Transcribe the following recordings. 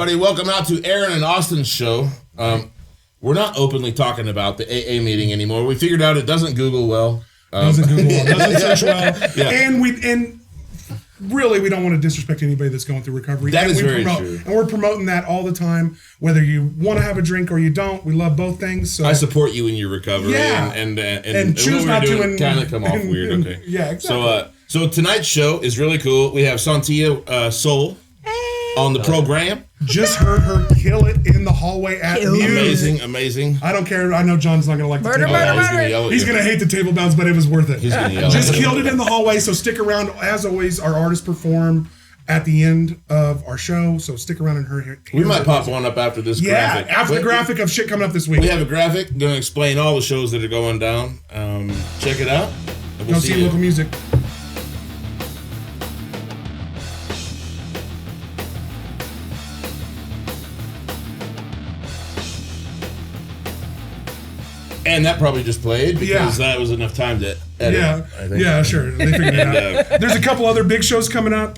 everybody. Welcome out to Aaron and Austin's show. We're not openly talking about the AA meeting anymore. We figured out it doesn't Google well. Doesn't search well. Yeah. And really, we don't want to disrespect anybody that's going through recovery. That is very true. And we're promoting that all the time, whether you want to have a drink or you don't. We love both things. So I support you in your recovery. Yeah. And choose not to. And kind of come off weird. Okay. Yeah, exactly. So tonight's show is really cool. We have Sontia Soul on the program. Just heard her kill it in the hallway at Muse. Amazing. I don't care. I know John's not going to like the table bounce. He's going to hate the table bounce, but it was worth it. He's going to yell. Just killed it in the hallway. So stick around. As always, our artists perform at the end of our show. So stick around and hear. We might pop one up after this graphic. Yeah, after the graphic of shit coming up this week. We have a graphic going to explain all the shows that are going down. Check it out. Go see local music. And that probably just played because that was enough time to edit. Yeah, I think. Yeah, sure. They figured it out. There's a couple other big shows coming up.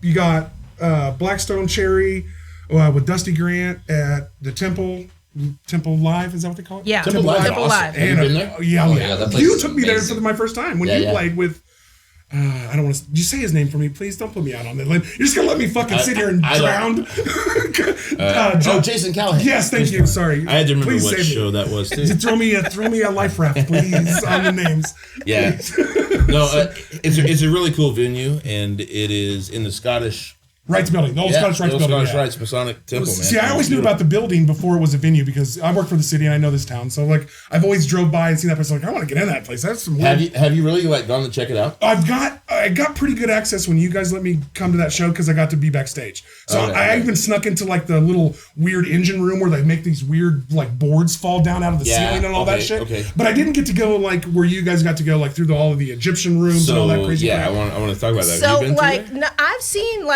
You got Blackstone Cherry with Dusty Grant at the Temple Live. Is that what they call it? Yeah, Temple Live. Live. Have you been there? Yeah. You took me there for my first time when you played with. I don't want to. You say his name for me, please. Don't put me out on that. You're just gonna let me fucking sit here and drown. Jason Callahan. Yes, thank you. Sorry, I had to remember what show that was too. Throw me a life raft, please, on the names. Yeah, it's a really cool venue, and it is in the Scottish Rites Building, the old Scottish Rites Building. Scottish Rites Masonic Temple, man. See, I always knew about the building before it was a venue because I work for the city and I know this town. So I've always drove by and seen that place. I want to get in that place. That's some weird. Have you really gone to check it out? I got pretty good access when you guys let me come to that show because I got to be backstage. So I even snuck into the little weird engine room where they make these weird boards fall down out of the ceiling and all that shit. Okay. But I didn't get to go where you guys got to go through all of the Egyptian rooms and all that crazy crap. I want to talk about that. So I've seen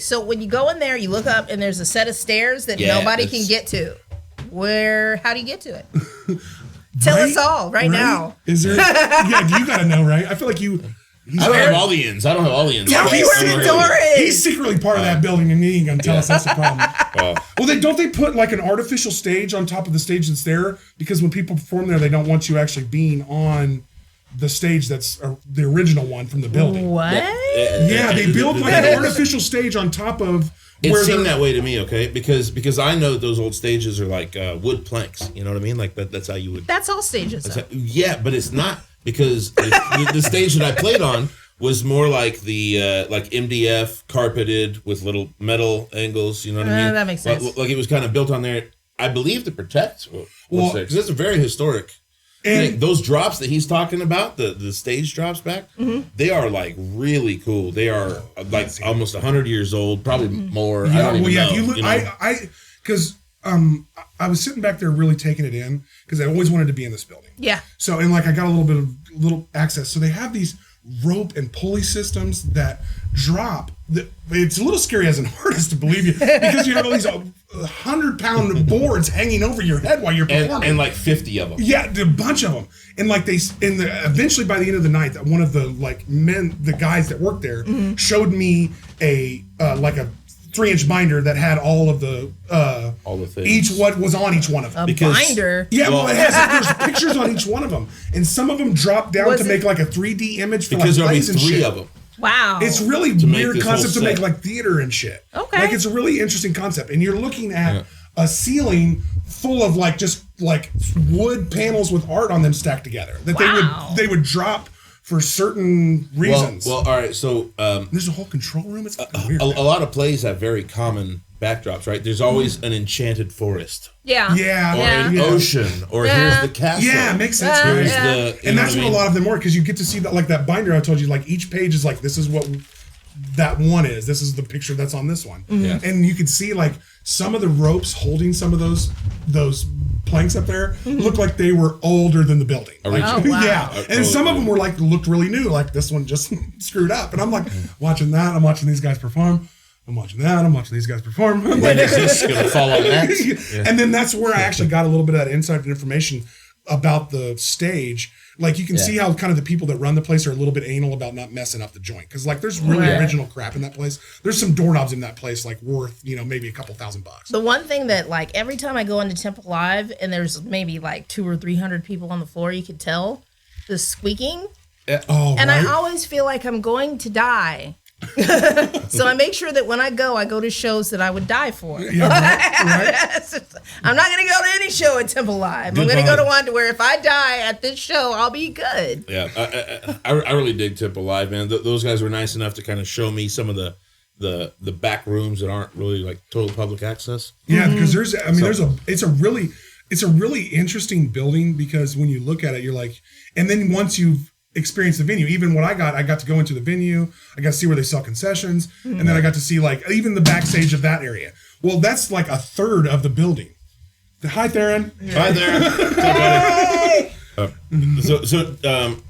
so when you go in there, you look up and there's a set of stairs that nobody can get to. How do you get to it? Tell us all right now. Is there? Yeah, you gotta know, right? I feel like you. I don't have all the ends. Tell me where the door is. He's secretly part of that building, and he ain't gonna tell us that's the problem. Well, don't they put an artificial stage on top of the stage that's there? Because when people perform there, they don't want you actually being on the stage that's the original one from the building. What? Yeah, they build an artificial stage on top of. It seemed that way to me, okay? Because I know those old stages are wood planks. You know what I mean? That's how you would. That's all stages. But it's not because the stage that I played on was more like the MDF carpeted with little metal angles. You know what I mean? That makes sense. Like it was kind of built on there, I believe, to protect. Because it's a very historic. And those drops that he's talking about, the stage drops back, they are really cool. They are almost 100 years old, probably more. Yeah, I don't even know. If you look, because I was sitting back there really taking it in because I always wanted to be in this building. Yeah. So I got a little access. So they have these rope and pulley systems that drop. It's a little scary as an artist to believe you because you have all these 100-pound boards hanging over your head while you're performing, and 50 of them. Yeah, a bunch of them, and eventually by the end of the night, one of the the guys that worked there showed me a 3-inch binder that had all the things. Each what was on each one of them. Binder? Yeah, there's pictures on each one of them, and some of them drop down to make a 3D image for because there'll be and 3 shit. of them. Wow. It's really weird concept to make theater and shit. Okay. It's a really interesting concept. And you're looking at a ceiling full of just wood panels with art on them stacked together. That they would drop for certain reasons. Well, all right. So there's a whole control room. It's weird. A lot of plays have very common backdrops, right? There's always an enchanted forest. Yeah. Or an ocean. Or here's the castle. Yeah, it makes sense. And that's what a lot of them were, because you get to see that that binder I told you, each page is this is what that one is. This is the picture that's on this one. Yeah. And you can see some of the ropes holding some of those planks up there look like they were older than the building. Oh, wow. Yeah. And some of them were looked really new, this one just screwed up. And I'm watching that, I'm watching these guys perform. I'm watching that. I'm watching these guys perform. When is this going to fall on next? Yeah. And then that's where I actually got a little bit of that inside information about the stage. Like you can see how kind of the people that run the place are a little bit anal about not messing up the joint. Because like there's really original crap in that place. There's some doorknobs in that place like worth, maybe a couple $1,000. The one thing that like every time I go into Temple Live and there's maybe like 200 or 300 people on the floor, you could tell the squeaking. And I always feel like I'm going to die. So I make sure that when I go to shows that I would die for. Yeah, right. I'm not going to go to any show at Temple Live. I'm going to go to one where if I die at this show, I'll be good. Yeah, I really dig Temple Live, man. Those guys were nice enough to kind of show me some of the back rooms that aren't really like total public access. Yeah, because it's a really interesting building because when you look at it, you're like, and then once you've experience the venue. Even what I got to go into the venue. I got to see where they sell concessions, and then I got to see like even the backstage of that area. Well, that's like a third of the building. Hi, Theron. Hi there. So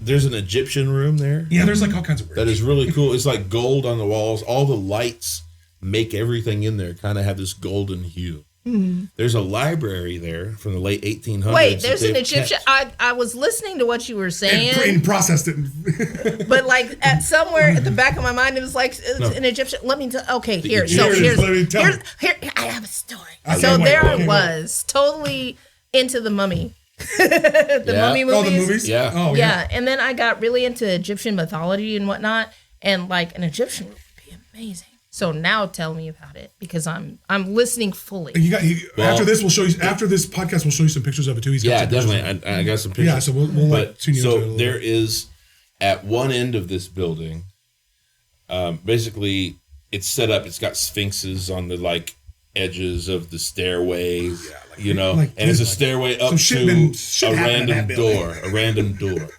there's an Egyptian room there. Yeah, there's like all kinds of weird. That is really cool. It's like gold on the walls. All the lights make everything in there kind of have this golden hue. Mm-hmm. There's a library there from the late 1800s. Wait, there's an Egyptian. I was listening to what you were saying and processed it, but like at somewhere at the back of my mind, it was like an Egyptian. Let me tell. Okay, here. So here's I have a story. So there I was, totally into the Mummy. The Mummy movies. Oh, the movies. Yeah. Oh, yeah. And then I got really into Egyptian mythology and whatnot, and like an Egyptian would be amazing. So now tell me about it because I'm listening fully. After this, we'll show you. After this podcast, we'll show you some pictures of it too. Definitely. I got some pictures. Yeah, so we'll tune you into it. There is at one end of this building. Basically, it's set up. It's got sphinxes on the like edges of the stairway. Yeah, and it's a stairway up to a random door. A random door.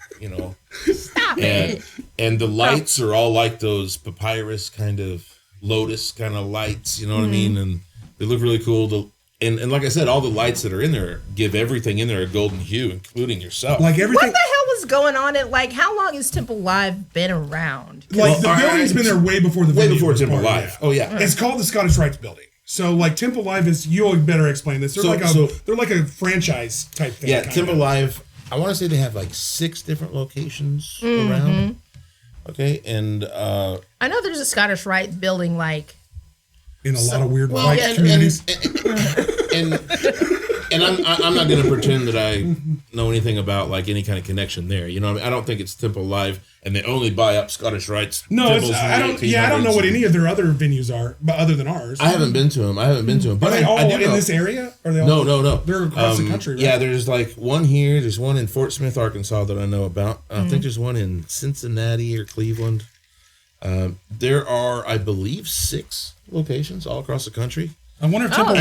Stop it. And the lights are all like those papyrus kind of. Lotus kind of lights, you know what I mean? And they look really cool. And like I said, all the lights that are in there give everything in there a golden hue, including yourself. Like everything. What the hell was going on at how long has Temple Live been around? Like the building's been there way before the venue. Way before Temple Live. Oh yeah. It's called the Scottish Rites Building. So like Temple Live is, you better explain this. They're like a franchise type thing. Yeah, Temple Live, I want to say they have like 6 different locations around. Okay, and I know there's a Scottish Rites building in a lot of weird communities. And I'm not going to pretend that I know anything about like any kind of connection there. You know what I mean? I don't think it's Temple Live and they only buy up Scottish Rites. No, I don't know what any of their other venues are, but other than ours. I haven't been to them. But are they all in this area? Are they all, No. They're across the country, right? Yeah, there's like one here. There's one in Fort Smith, Arkansas that I know about. I think there's one in Cincinnati or Cleveland. There are, I believe, 6 locations all across the country. I wonder if Temple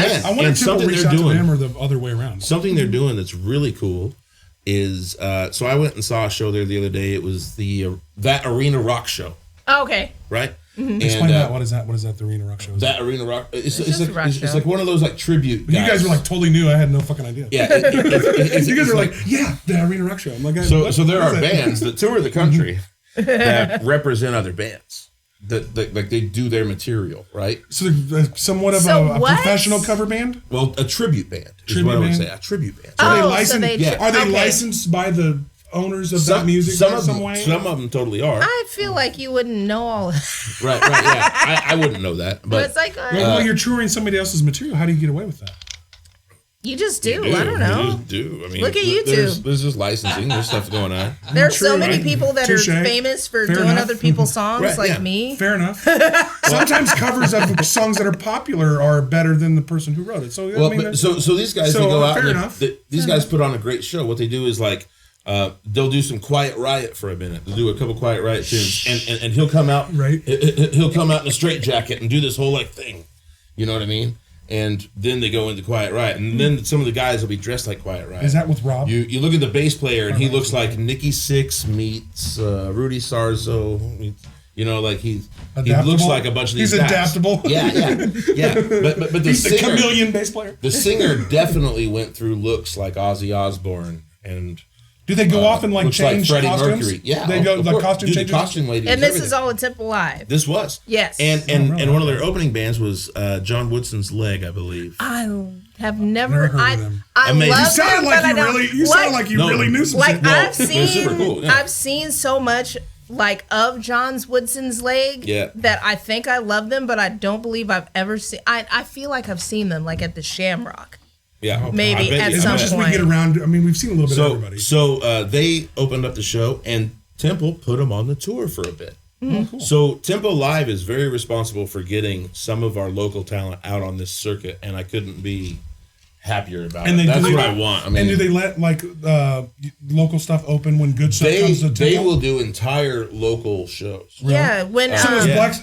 reached out to them or the other way around. Something they're doing that's really cool is, so I went and saw a show there the other day. It was that Arena Rock show. Oh, okay. Right? Mm-hmm. Explain that. What is that? What is that? The Arena Rock show? That Arena Rock. It's like one of those like tribute guys. You guys were like totally new. I had no fucking idea. Yeah. You guys are like, the Arena Rock show. I'm like, so there are bands that tour the country that represent other bands. That like they do their material, right? So they're somewhat of a professional cover band? Well, a tribute band is what I would say. A tribute band. Are they licensed? Are they licensed by the owners of that music in some way? Some of them totally are. I feel like you wouldn't know all of that. Right, yeah. I wouldn't know that. But it's like well, you're touring somebody else's material. How do you get away with that? You just do. I don't know. You just do. I mean, look at YouTube. There's just licensing. There's stuff going on. There's so many people that are famous for doing other people's songs, me. Fair enough. Sometimes covers of songs that are popular are better than the person who wrote it. So so these guys they go out. These guys put on a great show. What they do is like they'll do some Quiet Riot for a minute. They'll do a couple Quiet Riot tunes, and he'll come out. Right. He'll come out in a straitjacket and do this whole like thing. You know what I mean? And then they go into Quiet Riot, and then some of the guys will be dressed like Quiet Riot. Is that with Rob? You look at the bass player, and he looks like Nikki Sixx meets Rudy Sarzo. Like he looks like a bunch of these guys. He's adaptable. Yeah. But he's the chameleon bass player. The singer definitely went through looks like Ozzy Osbourne and. Do they go off and change like costumes? Mercury. Yeah, they go like costume changes. Costume lady. And this is all at Temple Live. This was. Yes. And one of their opening bands was John Woodson's Leg, I believe. I have never. I love you sounded like you really. You sounded like you really knew some shit. I've seen so much like of John Woodson's leg that I think I love them, but I don't believe I've ever seen. I feel like I've seen them like at the Shamrock. Yeah, maybe at some point. As much as we get around, I mean, we've seen a little bit of everybody. So they opened up the show, and Temple put them on the tour for a bit. Cool. So Temple Live is very responsible for getting some of our local talent out on this circuit, and I couldn't be happier about it. That's what I want. I mean, and do they let like local stuff open when good stuff comes to Temple? They will do entire local shows. Really? Yeah, when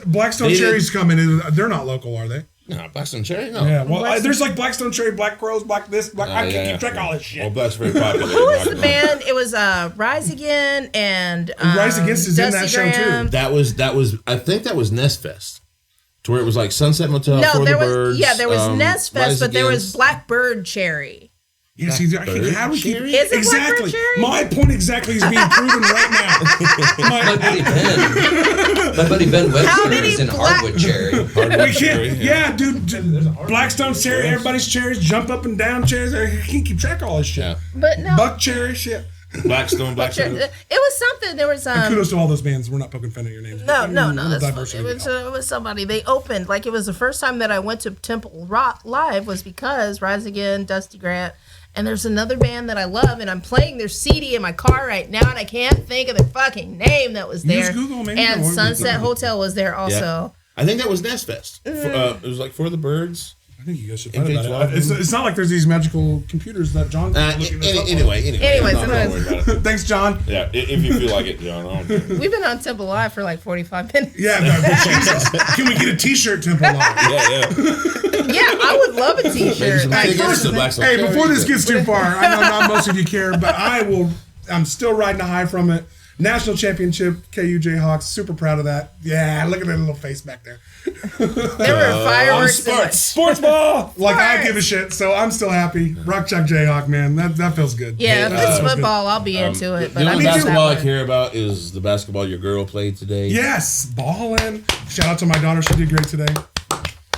Blackstone Cherries come in, they're not local, are they? No, Blackstone Cherry? No. Yeah, well, there's like Blackstone Cherry, Black Crows, Black this, Black... I can't keep track of all this shit. Well, Black's very popular. Who was the band? It was Rise Again and... Rise Against is Dusty in that show, too. That was. I think that was Nest Fest. To where it was like Sunset Motel, For the Birds. Yeah, there was Nest Fest, but there was Blackbird Cherry. Yeah, see, how do we keep... Is it exactly. Cherry? My point exactly is being proven right now. My buddy Ben Webster is in Hardwood Cherry. Yeah, dude. Blackstone Cherry, everybody's cherries, jump up and down cherries. I can't keep track of all this shit. Yeah. But no. Buck Cherry, shit. Blackstone. It was something. There was and kudos to all those bands. We're not poking fun at your names. No. It was somebody. They opened like it was the first time that I went to Temple Rock Live was because Rise Again, Dusty Grant, and there's another band that I love, and I'm playing their CD in my car right now, and I can't think of the fucking name that was there. Use Google, maybe. And Sunset Hotel was there also. Yeah. I think that was Nest Fest. It was like For the Birds. I think you guys should find about it. It's not like there's these magical computers that John. Anyway. Thanks, John. Yeah, if you feel like it, John. We've been on Temple Live for like 45 minutes. Yeah, Jesus. Can we get a T-shirt, Temple Live? Yeah, I would love a T-shirt. Hey, before this gets too far, I know not most of you care, but I'm still riding a high from it. National championship, KU Jayhawks. Super proud of that. Yeah, look at that little face back there. There were fireworks. Sports ball. Like I give a shit, so I'm still happy. Rock Chalk Jayhawk, man, that feels good. Yeah, if it's football, I'll be into it. The only basketball I care about is the basketball your girl played today. Yes, balling. Shout out to my daughter; she did great today.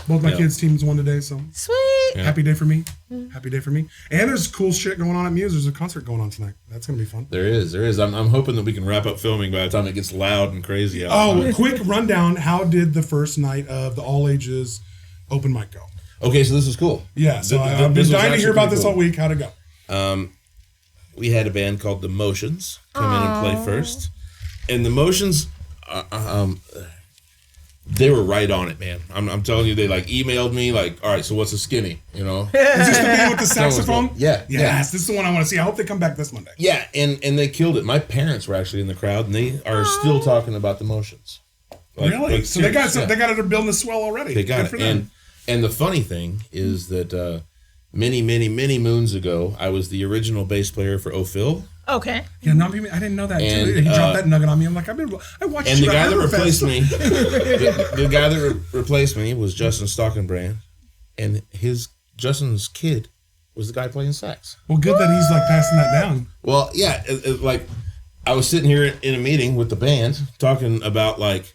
Both my kids' teams won today, so sweet. Yeah. Happy day for me. Happy day for me. And there's cool shit going on at Muse. There's a concert going on tonight. That's gonna be fun. There is. I'm hoping that we can wrap up filming by the time it gets loud and crazy out. Oh, quick rundown. How did the first night of the all ages open mic go? Okay, so this is cool. Yeah, so I've been dying to hear about this all week. How'd it go? We had a band called The Motions come in and play first, and The Motions. They were right on it, man. I'm telling you, they like emailed me like, all right, so what's a skinny? You know? Is this the band with the saxophone? Yeah. Yes, this is the one I want to see. I hope they come back this Monday. Yeah, and they killed it. My parents were actually in the crowd, and they are still talking about The Motions. Really? Like, so they got it building a swell already. They got it. And the funny thing is that many moons ago, I was the original bass player for O'Phil. Okay. Yeah, I didn't know that too. He dropped that nugget on me. I'm like, I watched. And the guy that replaced me, the guy that replaced me was Justin Stockenbrand, and Justin's kid was the guy playing sax. Well, good that he's like passing that down. Well, yeah, like I was sitting here in a meeting with the band talking about like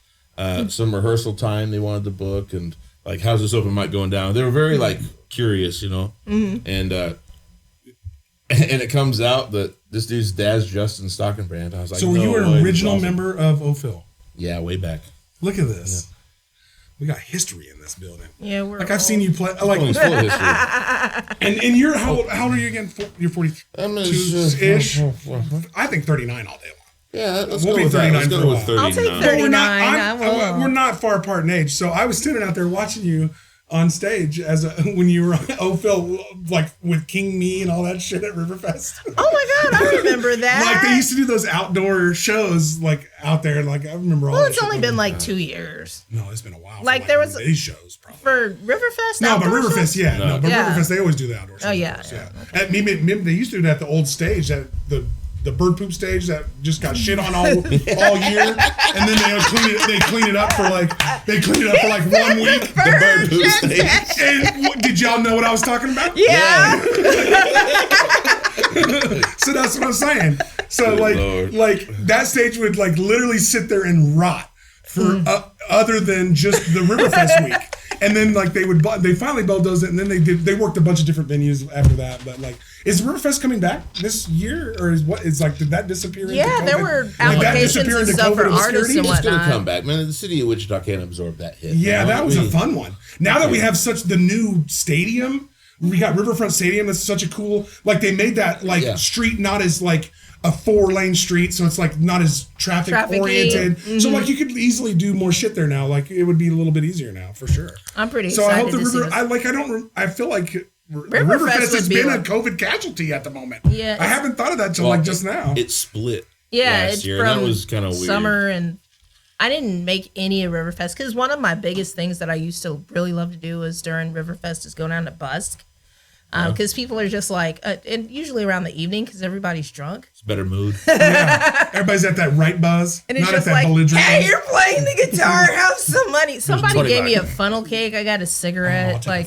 some rehearsal time they wanted to book and like how's this open mic going down. They were very like curious, you know, and it comes out that this dude's dad's Justin Stockenbrand. I was like, so were you an original member of O'Phil? Yeah, way back. Look at this. Yeah. We got history in this building. Yeah, we're I've seen you play. Like, full of history. And you're how old are you again? You're 42-ish. I think 39 all day long. Yeah, let's go with 39. Let's go with 39. I'll take 39. We're not far apart in age, so I was standing out there watching you on stage when you were on O'Phil, like with King Me and all that shit at RiverFest. Oh my God, I remember that. Like they used to do those outdoor shows, like out there. Like I remember all. Well, that it's only been like 2 years. No, it's been a while. Like there was these shows probably for RiverFest. No, but RiverFest, yeah, no, but yeah. RiverFest they always do the outdoor shows. Oh yeah. Okay. They used to do that at the old stage at the bird poop stage that just got shit on all year, and then they clean it up for like 1 week. The bird poop stage. And did y'all know what I was talking about? Yeah. So that's what I'm saying. So like that stage would like literally sit there and rot for other than just the RiverFest week. And then like they finally bulldozed it, and then they worked a bunch of different venues after that. But like, is RiverFest coming back this year, or did that disappear? Yeah, there were applications and stuff for artists and whatnot. It's gonna come back, man. The city of Wichita can't absorb that hit. Yeah, that was a fun one. Now that we have the new stadium, we got Riverfront Stadium. That's such a cool. Like they made that street not as like a 4-lane street, so it's like not as traffic oriented. Mm-hmm. So like you could easily do more shit there now. Like it would be a little bit easier now for sure. I'm pretty excited. So I hope I feel like RiverFest has been a COVID casualty at the moment. Yeah, I haven't thought of that till like just now. It split. Yeah, last year. That was kind of weird. Summer, and I didn't make any of RiverFest because one of my biggest things that I used to really love to do was during RiverFest is go down to busk. Because people are just like, and usually around the evening because everybody's drunk. It's a better mood. Yeah. Everybody's at that right buzz. And it's not just like, hey, you're playing the guitar, have some money. Somebody gave me a funnel cake. I got a cigarette. We'll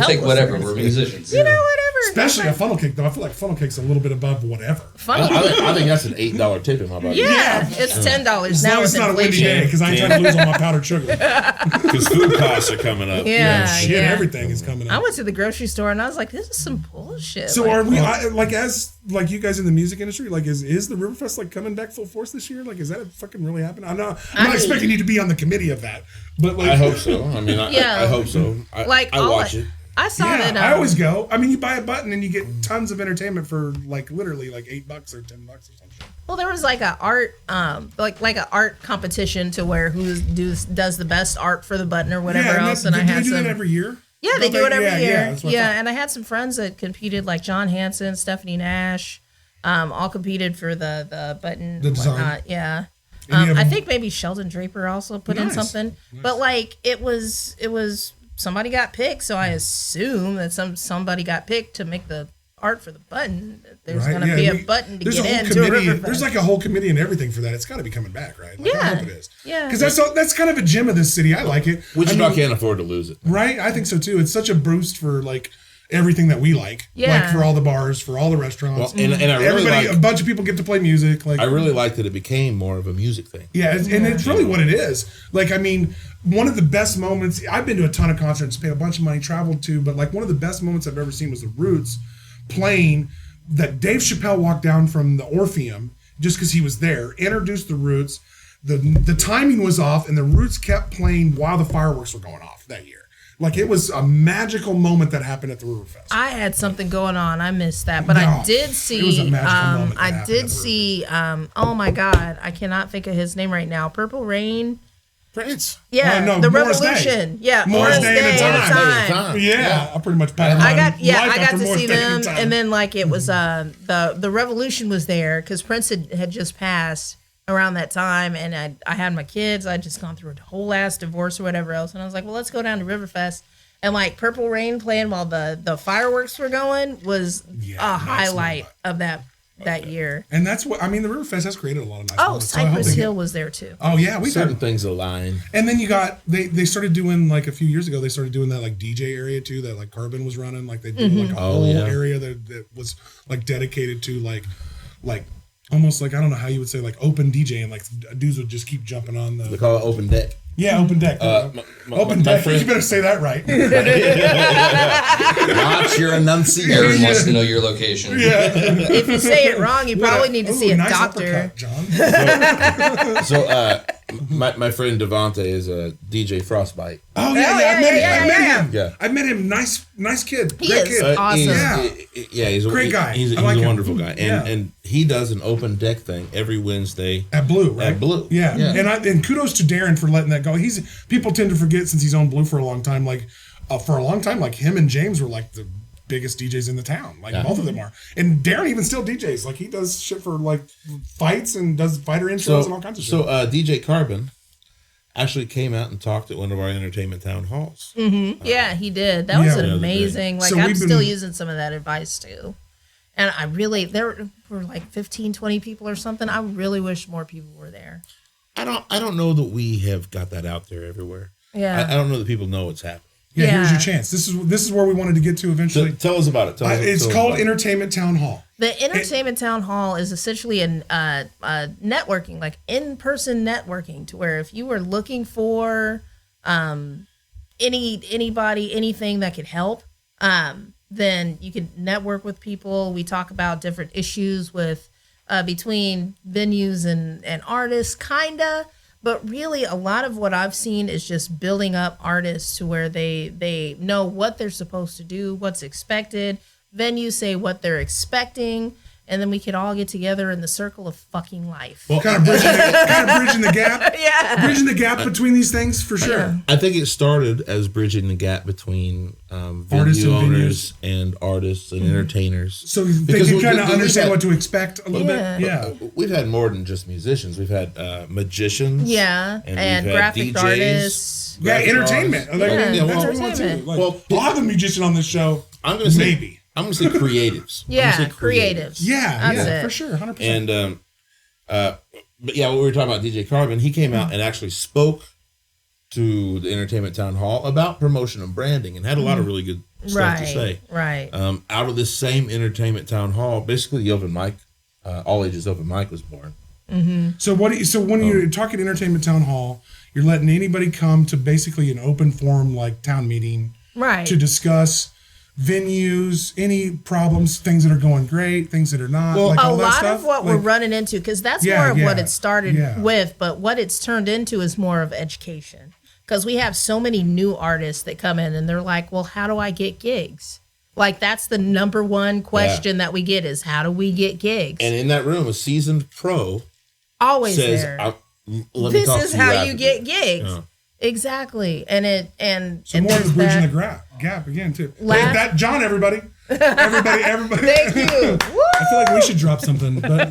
take whatever. We're musicians. You know, whatever. Especially a funnel cake, though. I feel like funnel cake's a little bit above whatever. I think that's an $8 tip in my budget. Yeah, it's $10 now. It's not a windy day because I ain't trying to lose all my powdered sugar. Because food costs are coming up. Everything is coming up. I went to the grocery store and I was like, this is some bullshit. So are we, as you guys in the music industry, like is the RiverFest like coming back full force this year? Like, is that fucking really happening? I'm not expecting you to be on the committee of that, but like, I hope so. I mean, I hope so. I watch it. I saw that. I always go. I mean, you buy a button and you get tons of entertainment for like literally like $8 or $10 or something. Well, there was like a art, like an art competition to where who does the best art for the button or whatever else. And I had do that every year. Yeah, they do it every year. Yeah, and I had some friends that competed, like John Hanson, Stephanie Nash, all competed for the button. The design. Whatnot. Yeah. I think maybe Sheldon Draper also put in something, but like it was somebody got picked, so I assume that somebody got picked to make the art for the button. There's going to be a button to get into RiverFest. There's like a whole committee and everything for that. It's got to be coming back, right? Like, yeah, I hope it is. Yeah, because that's kind of a gem of this city. I like it. Wichita can't afford to lose it, right? I think so too. It's such a boost for like everything that we like. Like for all the bars, for all the restaurants. Well, and I really a bunch of people get to play music. Like I really like that it became more of a music thing. Yeah, and it's really what it is. Like, I mean, one of the best moments, I've been to a ton of concerts, paid a bunch of money, traveled to, but like one of the best moments I've ever seen was the Roots playing that Dave Chappelle walked down from the Orpheum just because he was there, introduced the Roots. The timing was off, and the Roots kept playing while the fireworks were going off that year. Like, it was a magical moment that happened at the RiverFest. I had something going on. I missed that. But I did see... It was a magical moment. I did see... oh, my God. I cannot think of his name right now. Purple Rain... Prince. Yeah, the Morris Revolution. Day. Yeah, Morris Day at a time. Yeah, I pretty much passed I got to see them, and then like it was the Revolution was there because Prince had just passed around that time, and I had my kids. I'd just gone through a whole ass divorce or whatever else, and I was like, well, let's go down to RiverFest. And like Purple Rain playing while the fireworks were going was a highlight of that year. And that's what I mean. The RiverFest has created a lot of nice moments. Cypress Hill was there too. Oh yeah, we certain things align. And then you got they started doing like a few years ago. They started doing that like DJ area too. That like Carbon was running. Like they did like a whole area that was like dedicated to like almost like I don't know how you would say like open DJ, and like dudes would just keep jumping on the. They call it open deck. Yeah, open deck. Open deck. You better say that right. Watch your enunciation. Aaron wants to know your location. Yeah. If you say it wrong, you probably need to see a doctor. Uppercut, John. So my friend Devontae is a DJ Frostbite. Oh yeah, I met him. Yeah, I met him. Nice kid. He Great is kid. awesome. He's a great guy. He's a like wonderful guy, and he does an open deck thing every Wednesday at Blue. Right? At Blue. Yeah. And kudos to Darren for letting that go. People tend to forget since he's owned Blue for a long time. Like like him and James were like the biggest DJs in the town. Like both of them are. And Darren even still DJs. Like he does shit for like fights and does fighter intros and all kinds of shit. So DJ Carbon actually came out and talked at one of our entertainment town halls. Mm-hmm. Yeah, he did. That was amazing. Like I'm still using some of that advice too. And there were like 15, 20 people or something. I really wish more people were there. I don't know that we have got that out there everywhere. Yeah. I don't know that people know what's happening. Yeah, here's your chance. This is where we wanted to get to eventually. Tell us about it. It's called Entertainment Town Hall. The Entertainment Town Hall is essentially a networking, like in-person networking, to where if you were looking for anybody, anything that could help, then you could network with people. We talk about different issues with between venues and artists, kinda. But really, a lot of what I've seen is just building up artists to where they know what they're supposed to do, what's expected. Venues say what they're expecting, and then we could all get together in the circle of fucking life. Well, kind of bridging the gap. Yeah. Bridging the gap between these things, for sure. Yeah. I think it started as bridging the gap between venue owners and artists and entertainers. So they can kind of understand what to expect a little bit. Yeah. We've had more than just musicians. We've had magicians. Yeah. And graphic DJs, artists. Yeah, entertainment. That's what we want too. Well, we'll have a musician on this show. I'm going to say maybe. I'm going to say creatives. Yeah, creatives. Yeah, for sure, 100%. And, but yeah, what we were talking about, DJ Carbon, he came out and actually spoke to the Entertainment Town Hall about promotion and branding and had a lot of really good stuff to say. Right. Out of this same Entertainment Town Hall, basically the open mic, all ages open mic was born. Mm-hmm. So when you're talking Entertainment Town Hall, you're letting anybody come to basically an open forum like town meeting, right, to discuss venues, any problems, things that are going great, things that are not. Well, like a all that lot stuff. of what we're running into, because that's more of what it started with, but what it's turned into is more of education. Because we have so many new artists that come in and they're like, well, how do I get gigs? Like, that's the number one question that we get is, how do we get gigs? And in that room, a seasoned pro always says, there. This is how you get gigs. Exactly. So more of bridging the gap again too. That John, everybody. Thank you. I feel like we should drop something. But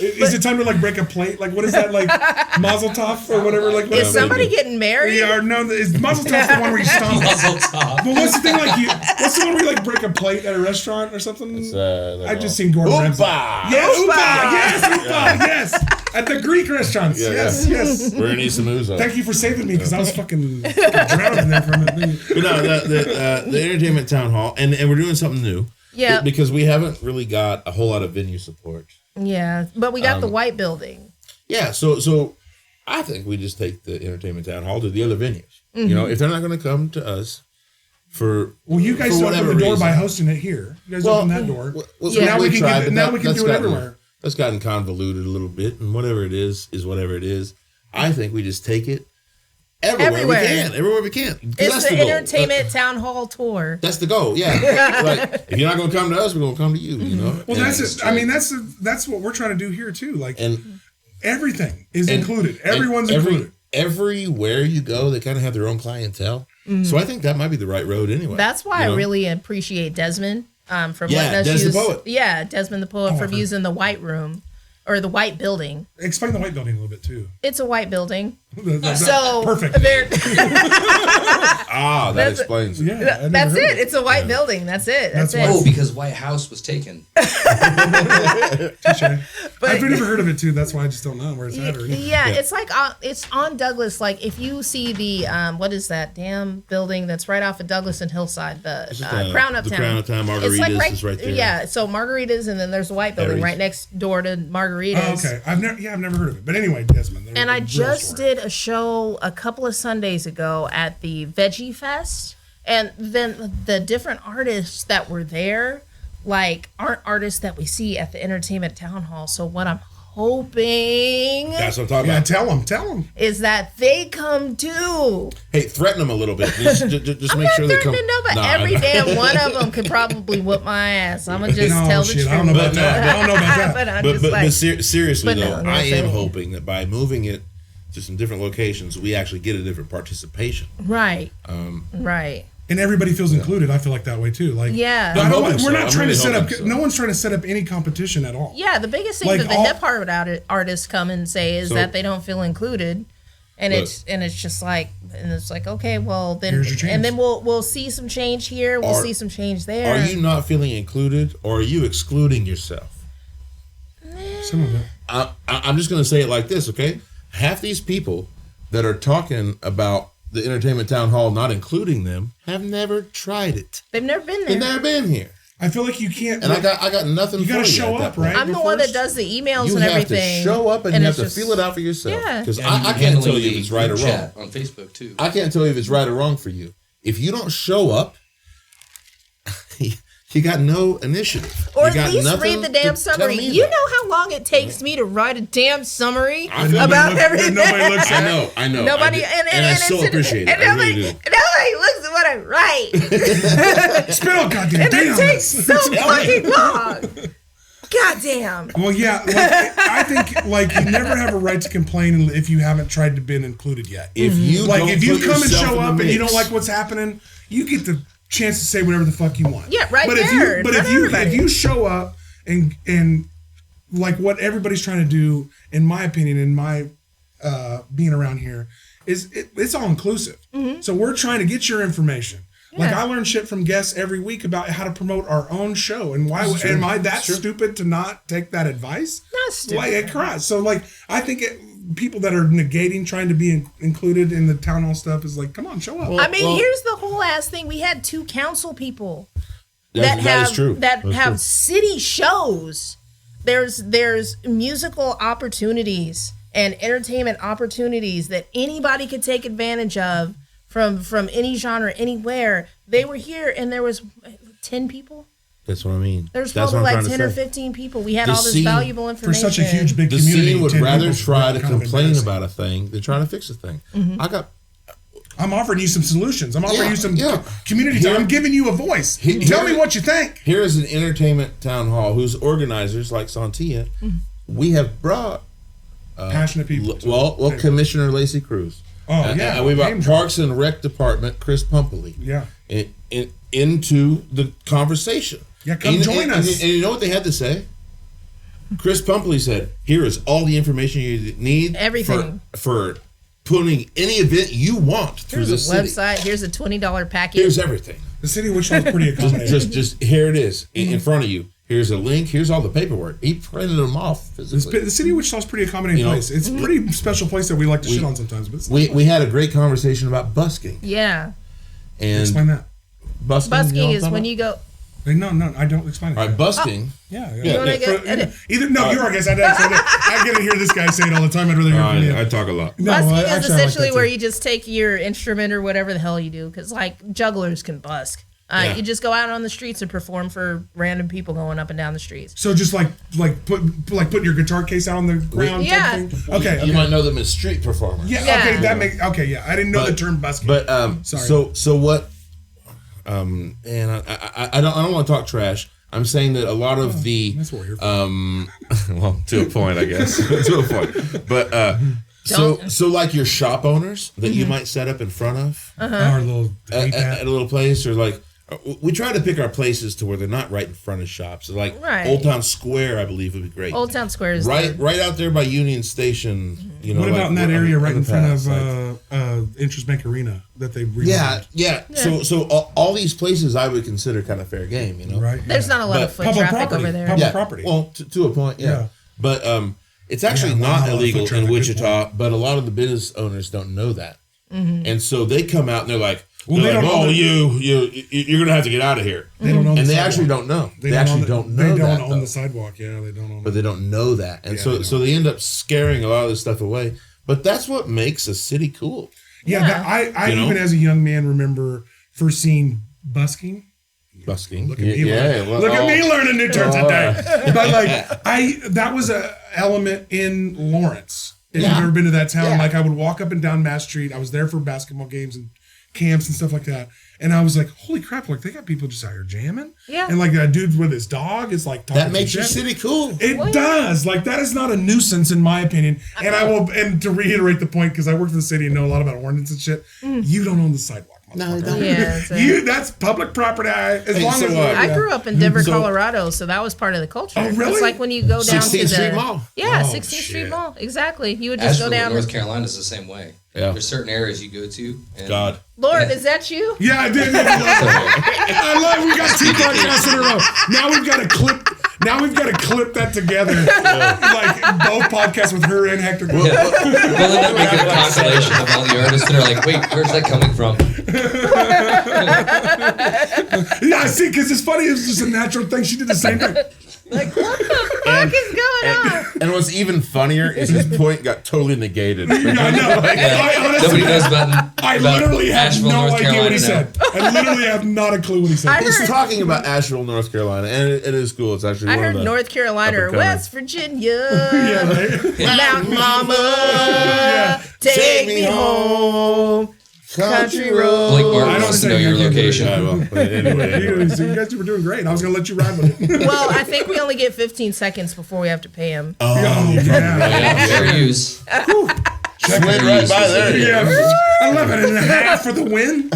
is it time to like break a plate? Like, what is that, like Mazel Tov or whatever? Like, is somebody getting married? Yeah, no, is Mazel Tov the one where you stomp? Mazel Tov. But what's the thing, like what's the one where you like break a plate at a restaurant or something? I just seen Gordon Ramsay. Yeah, yes. At the Greek restaurants. Yes. We're gonna need some ouzo. Thank you for saving me, because I was fucking drowning there for a minute. But no, the Entertainment Town Hall, and we're doing something new. Yeah. Because we haven't really got a whole lot of venue support. Yeah, but we got the white building. Yeah, so I think we just take the Entertainment Town Hall to the other venues. Mm-hmm. You know, if they're not going to come to us for you guys open the door by hosting it here. You guys open that door. So now we can do it everywhere. That's gotten convoluted a little bit, and whatever it is whatever it is. I think we just take it everywhere we can. It's the Entertainment Town Hall tour. That's the goal. Yeah. Like, if you're not going to come to us, we're going to come to you. You know. Well, that's it. I mean, that's what we're trying to do here too. Like, and everything is included. Everyone's included. Everywhere you go, they kind of have their own clientele. Mm-hmm. So I think that might be the right road anyway. That's why I really appreciate Desmond from letting us use. The poet. Yeah, Desmond the poet from using the white room. Or the white building. Explain the white building a little bit too. It's a white building. So perfect. That explains it. Yeah, that's it. It's a white building. That's it. That's it. Oh, because White House was taken. I've never heard of it too. That's why I just don't know where it's at. Yeah, it's like it's on Douglas. Like if you see the what is that damn building that's right off of Douglas and Hillside, the Crown Uptown. The Crown Uptown Margaritas is right there. Yeah, so Margaritas, and then there's a white building right next door to Margaritas. Oh, okay. I've never heard of it. But anyway, Desmond. And I just did a show a couple of Sundays ago at the Veggie Fest, and then the different artists that were there, like, aren't artists that we see at the Entertainment Town Hall. So what I'm hoping, that's what I'm talking about. Tell them, is that they come too. Hey, threaten them a little bit. Just make sure they come. But every damn one of them could probably whoop my ass. I'm gonna just tell the truth. I don't know about that. But seriously though, I am hoping that by moving it to some different locations, we actually get a different participation. Right. Right. And everybody feels included. I feel like that way too. Like, we're not trying to set up. No one's trying to set up any competition at all. Yeah, the biggest thing that the hip hop artists come and say is that they don't feel included, and it's just like, and it's like, okay, well then, and then we'll see some change here. We'll see some change there. Are you not feeling included, or are you excluding yourself? Some of it. I'm just going to say it like this, okay? Half these people that are talking about the entertainment town hall, not including them, have never tried it. They've never been there. They've never been here. I feel like you can't. And I got nothing. You got to show up, right? I'm the one that does the emails and everything. You have to show up and you have to feel it out for yourself. Yeah. Because I can't tell you if it's right or wrong. On Facebook too. I can't tell you if it's right or wrong for you. If you don't show up, you got no initiative. Or at least read the damn summary. You know how long it takes me to write a damn summary about everything. Nobody looks at it. I know. Nobody, and I so appreciate it. Nobody looks at what I write. Spell, goddamn. And it takes so fucking long. Goddamn. Well, yeah, I think you never have a right to complain if you haven't tried to been included yet. If you come and show up and you don't like what's happening, you get the chance to say whatever the fuck you want. Yeah, right. But if you show up and like what everybody's trying to do, in my opinion, in my being around here, is it's all inclusive. Mm-hmm. So we're trying to get your information. Yeah. Like I learn shit from guests every week about how to promote our own show, and why am I that stupid to not take that advice? Not stupid. Like it cries. So I think people that are negating trying to be included in the town hall stuff is like, come on, show up. Well, here's the whole ass thing. We had 2 council people that have city shows. There's musical opportunities and entertainment opportunities that anybody could take advantage of from any genre, anywhere. They were here, and there was 10 people. That's what I mean. There's probably like 10 or 15 people. We had all this valuable information. For such a huge, big the community. The scene would rather try to complain about a thing than try to fix a thing. Mm-hmm. I'm offering you some solutions. I'm offering you some community time. I'm giving you a voice. Tell me what you think. Here is an entertainment town hall whose organizers, like Sontia, we have brought passionate people. Commissioner Lacey Cruz. Oh, yeah. And we brought Parks and Rec Department, Chris Pumpley. Yeah. Into the conversation. Yeah, come join us. And you know what they had to say? Chris Pumpley said, here is all the information you need. Everything. For putting any event you want through the city. Here's a website. Here's a $20 package. Here's everything. The city of Wichita is pretty accommodating. just here it is in front of you. Here's a link. Here's all the paperwork. He printed them off physically. The city of Wichita is a pretty accommodating place. It's a pretty special place that we like to shit on sometimes. But we had a great conversation about busking. Yeah. And explain that. Busking is when you go. No, I don't explain it. All right, busking. Yeah. You're our guest. I get to hear this guy say it all the time. I'd rather hear from you. I talk a lot. Busking is essentially where you just take your instrument or whatever the hell you do, because like jugglers can busk. You just go out on the streets and perform for random people going up and down the streets. So just like putting your guitar case out on the ground. Yeah. Type thing? Okay. You might know them as street performers. Yeah. Okay. That makes. Okay. Yeah. I didn't know the term busking. But sorry. So what? And I don't want to talk trash. I'm saying that a lot of the that's what we're here for. well, to a point, I guess. To a point. But so like your shop owners that you might set up in front of our little at a little place, or like. We try to pick our places to where they're not right in front of shops. Like Old Town Square, I believe would be great. Old Town Square is right out there by Union Station. You know, what about in that area right in front of Interest Bank Arena that they remodeled? Yeah. So all these places I would consider kind of fair game. You know, right? There's not a lot of foot traffic over there. Public property. Well, to a point, yeah. But it's actually not illegal in Wichita. But a lot of the business owners don't know that, and so they come out and they're like. Well, they don't know you're gonna have to get out of here. They don't own and the they sidewalk. actually don't know. They don't know They that. don't own the sidewalk. Yeah, they don't own. But they don't know that, and so they end up scaring a lot of this stuff away. But that's what makes a city cool. Yeah. I even as a young man remember first seeing busking. Busking. Look at me learning new terms today. But that was a element in Lawrence. If you've ever been to that town, like I would walk up and down Mass Street. I was there for basketball games and camps and stuff like that, and I was like, holy crap, like they got people just out here jamming, and like that dude with his dog is like talking that makes your city cool. It does. Like that is not a nuisance in my opinion. And to reiterate the point, because I work for the city and know a lot about ordinance and shit, you don't own the sidewalk. No, I don't. Yeah, that's public property. I grew up in Denver, Colorado, so that was part of the culture. Oh, really? It's like when you go down 16th to the Street Mall. Yeah, Oh, 16th Street Mall. Exactly. You would just Asheville, go down. North Carolina is the same way. Yeah. There's certain areas you go to. And God. Lord, is that you? Yeah, I did. I love. We got 2 podcasts in a row. Now we've got a clip. Now we've got to clip that together. Like both podcasts with her and Hector. We'll end up making a compilation of all the artists that are like, wait, where's that coming from? Yeah, I see, because it's funny. It's just a natural thing. She did the same thing. Like, what the fuck is going on? And what's even funnier is his point got totally negated. I know. I honestly, Nobody knows about I literally have Asheville, no North idea what he Carolina said. I literally have not a clue what he said. He's talking about Asheville, North Carolina, and it is cool. It's actually one of the North Carolina or West Virginia. Yeah, right? Mountain Mama, take me home. Country road. Blake Martin wants to know your location. Anyway. You guys were doing great. I was going to let you ride with it. Well, I think we only get 15 seconds before we have to pay him. Oh, yeah. Fair use. Just went right by there. Yeah. 11.5 for the win.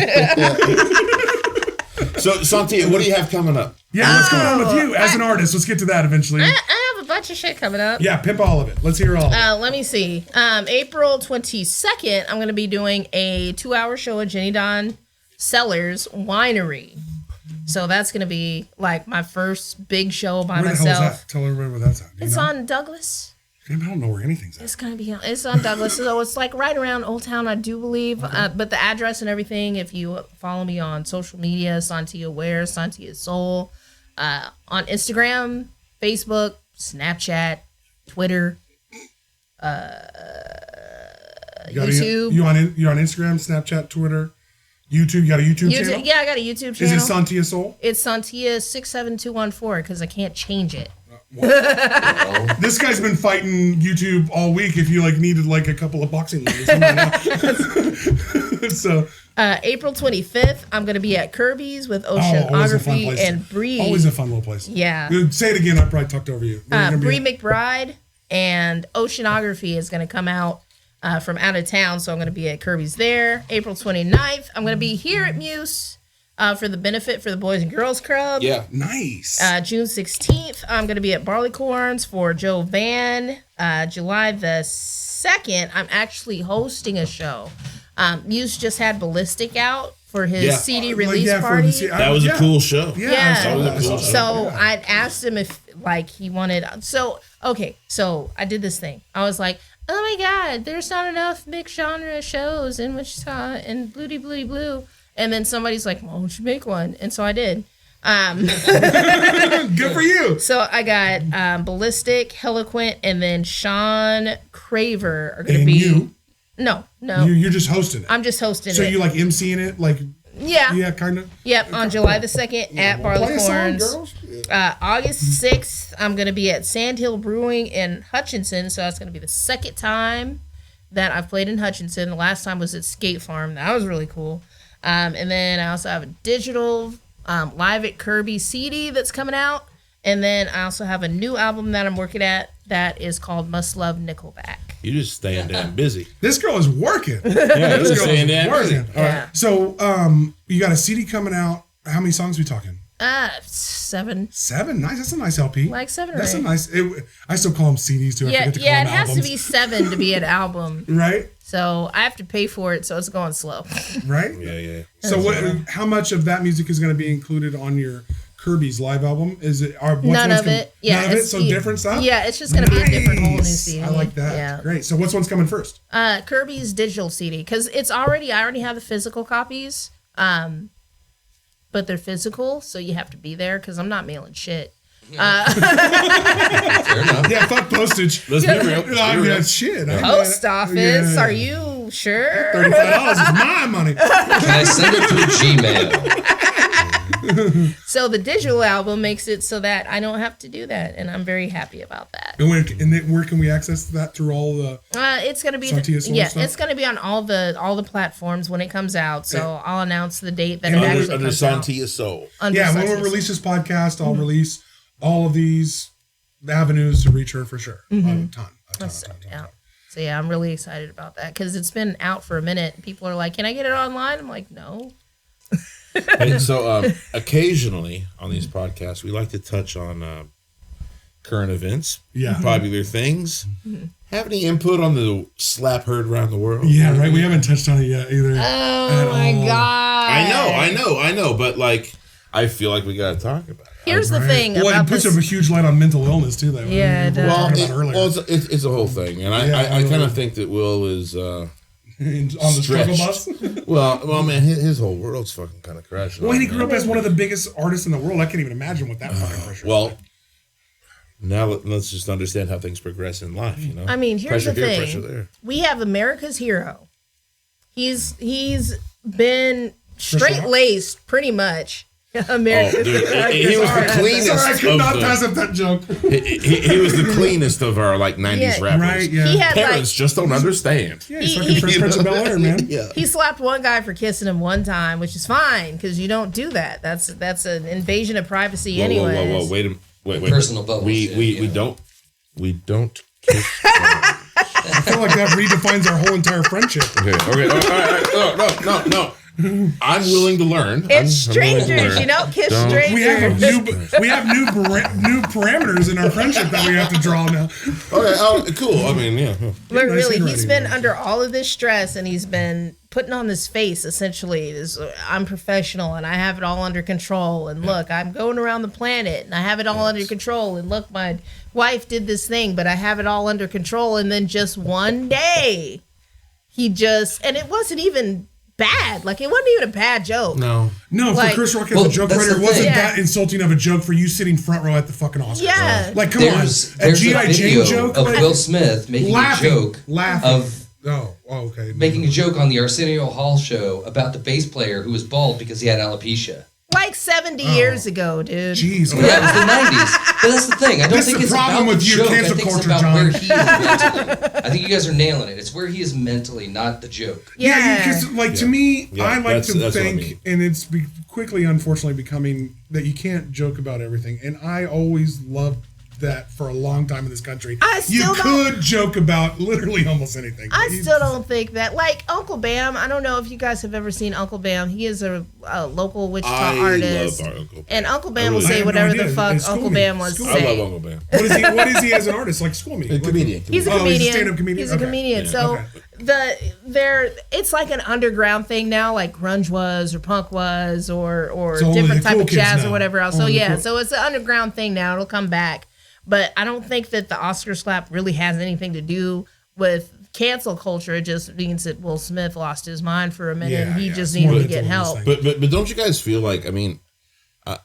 So, Sontia, what do you have coming up? Yeah, what's going on with you as an artist? Let's get to that eventually. I have a bunch of shit coming up. Yeah, pimp all of it. Let's hear all of it. Let me see. April 22nd, I'm going to be doing a 2-hour show at Jenny Don Cellars Winery. So that's going to be like my first big show by myself. Where the hell is that? Tell everybody where that's at. It's on Douglas. I don't know where anything's at. It's on Douglas. So it's like right around Old Town, I do believe. Okay. But the address and everything, if you follow me on social media, Sontia Ware, Sontia Soul, on Instagram, Facebook, Snapchat, Twitter, YouTube. You're on Instagram, Snapchat, Twitter, YouTube. You got a YouTube channel? Yeah, I got a YouTube channel. Is it Sontia Soul? It's Sontia 67214 because I can't change it. This guy's been fighting YouTube all week. If you needed a couple of boxing moves, so April 25th, I'm going to be at Kirby's with Oceanography and Bree. Always a fun little place. Yeah. Say it again. I probably talked over you. Bree McBride and Oceanography is going to come out from out of town, so I'm going to be at Kirby's there. April 29th, I'm going to be here at Muse. For the benefit for the Boys and Girls Club. Yeah. Nice. June 16th, I'm going to be at Barleycorns for Joe Van. July the 2nd, I'm actually hosting a show. Muse just had Ballistic out for his CD release party. That was a cool show. Yeah. So I'd asked him if he wanted. So I did this thing. I was like, oh my God, there's not enough mixed genre shows in Wichita and blue. And then somebody's like, well, why don't you make one? And so I did. Good for you. So I got Ballistic, Eloquent, and then Sean Craver are going to be. You? No. You're just hosting it. I'm just hosting it. So you MCing it? Yeah. Yeah, kind of. Yep, on July the 2nd at Barleycorns. August 6th, I'm going to be at Sandhill Brewing in Hutchinson. So that's going to be the second time that I've played in Hutchinson. The last time was at Skate Farm. That was really cool. And then I also have a digital Live at Kirby CD that's coming out. And then I also have a new album that I'm working at that is called Must Love Nickelback. You just staying damn busy. This girl is working. Yeah, this girl is damn busy. All right. So you got a CD coming out. How many songs are we talking? 7. 7? Nice. That's a nice LP. Like 7 or 8. That's a nice. I still call them CDs too. Yeah, I forget to call them it has albums. to be 7 to be an album. Right? So I have to pay for it, so it's going slow. Right? Yeah. So how much of that music is going to be included on your Kirby's live album? Is it none of it? Yeah, none of it. So different stuff. Yeah, it's just going to be a different whole new CD. I like that. Yeah. Great. So what's coming first? Kirby's digital CD because I already have the physical copies, but they're physical, so you have to be there because I'm not mailing shit. Fair enough. Yeah, fuck postage. Let's be real. Shit. Post office? Are you sure? $35 is my money. Can I send it through Gmail? So the digital album makes it so that I don't have to do that, and I'm very happy about that. And where can we access that through all the? It's gonna be it's gonna be on all the platforms when it comes out. So I'll announce the date that it actually under comes Sontia Soul. out. When we release this podcast, I'll release all of these avenues to reach her for sure. A ton. So yeah, I'm really excited about that because it's been out for a minute. People are like, "Can I get it online?" I'm like, "No." And so occasionally on these podcasts, we like to touch on current events, popular things. Have any input on the slap heard around the world? Yeah, right. We haven't touched on it yet either. Oh my God. I know. But I feel like we got to talk about it. Here's the thing. Well, it puts up a huge light on mental illness too, though. Yeah, it does. It's a whole thing, and I kind of think that Will is on the struggle bus. well, man, his whole world's fucking kind of crashing. Well, he grew up as one of the biggest artists in the world. I can't even imagine what that fucking pressure. Well, now let's just understand how things progress in life. You know, I mean, here's the thing: pressure there. We have America's hero. He's been straight laced, pretty much. America's he was the cleanest. Sorry, I could not pass up that joke. He was the cleanest of our 90s rappers. Right, yeah. He had, Parents just don't understand. Yeah, he's fucking Fresh Prince of Bel-Air, man. Yeah. He slapped one guy for kissing him one time, which is fine because you don't do that. That's an invasion of privacy, anyway. Whoa, wait. Personal bubbles. We don't kiss. I feel like that redefines our whole entire friendship. Okay. All right. No. I'm willing to learn. It's strangers. You don't kiss strangers. We have new parameters in our friendship that we have to draw now. Okay. Cool. I mean, yeah. But really, he's been under all of this stress, and he's been putting on this face. Essentially, I'm professional, and I have it all under control. And look, I'm going around the planet, and I have it all under control. And look, my wife did this thing, but I have it all under control. And then just one day, and it wasn't even bad. Like, it wasn't even a bad joke. No, for Chris Rock as a joke writer, it wasn't that insulting of a joke for you sitting front row at the fucking Oscars. Yeah. Like, come on. A G.I. Jane joke of Will Smith making a joke making a joke on the Arsenio Hall show about the bass player who was bald because he had alopecia. Like 70 years ago, dude. Jeez. Well, that was the 90s. But that's the thing. I don't think it's about the joke. I think it's about where he is mentally. I think you guys are nailing it. It's where he is mentally, not the joke. Yeah, because to me, I like to think, and it's quickly, unfortunately, becoming that you can't joke about everything. And I always loved that for a long time in this country. You could joke about literally almost anything. I still don't think that. Like Uncle Bam, I don't know if you guys have ever seen Uncle Bam. He is a local Wichita artist. I love Uncle Bam. And Uncle Bam will say whatever the fuck Uncle Bam wants to say. I love Uncle Bam. What is he as an artist? Like, school me. A comedian. He's a comedian. He's a stand-up comedian. He's a comedian. So it's like an underground thing now, like grunge was or punk was or different type of jazz or whatever else. So so it's an underground thing now. It'll come back. But I don't think that the Oscar slap really has anything to do with cancel culture. It just means that Will Smith lost his mind for a minute and he just needed to get help. But don't you guys feel like, I mean, I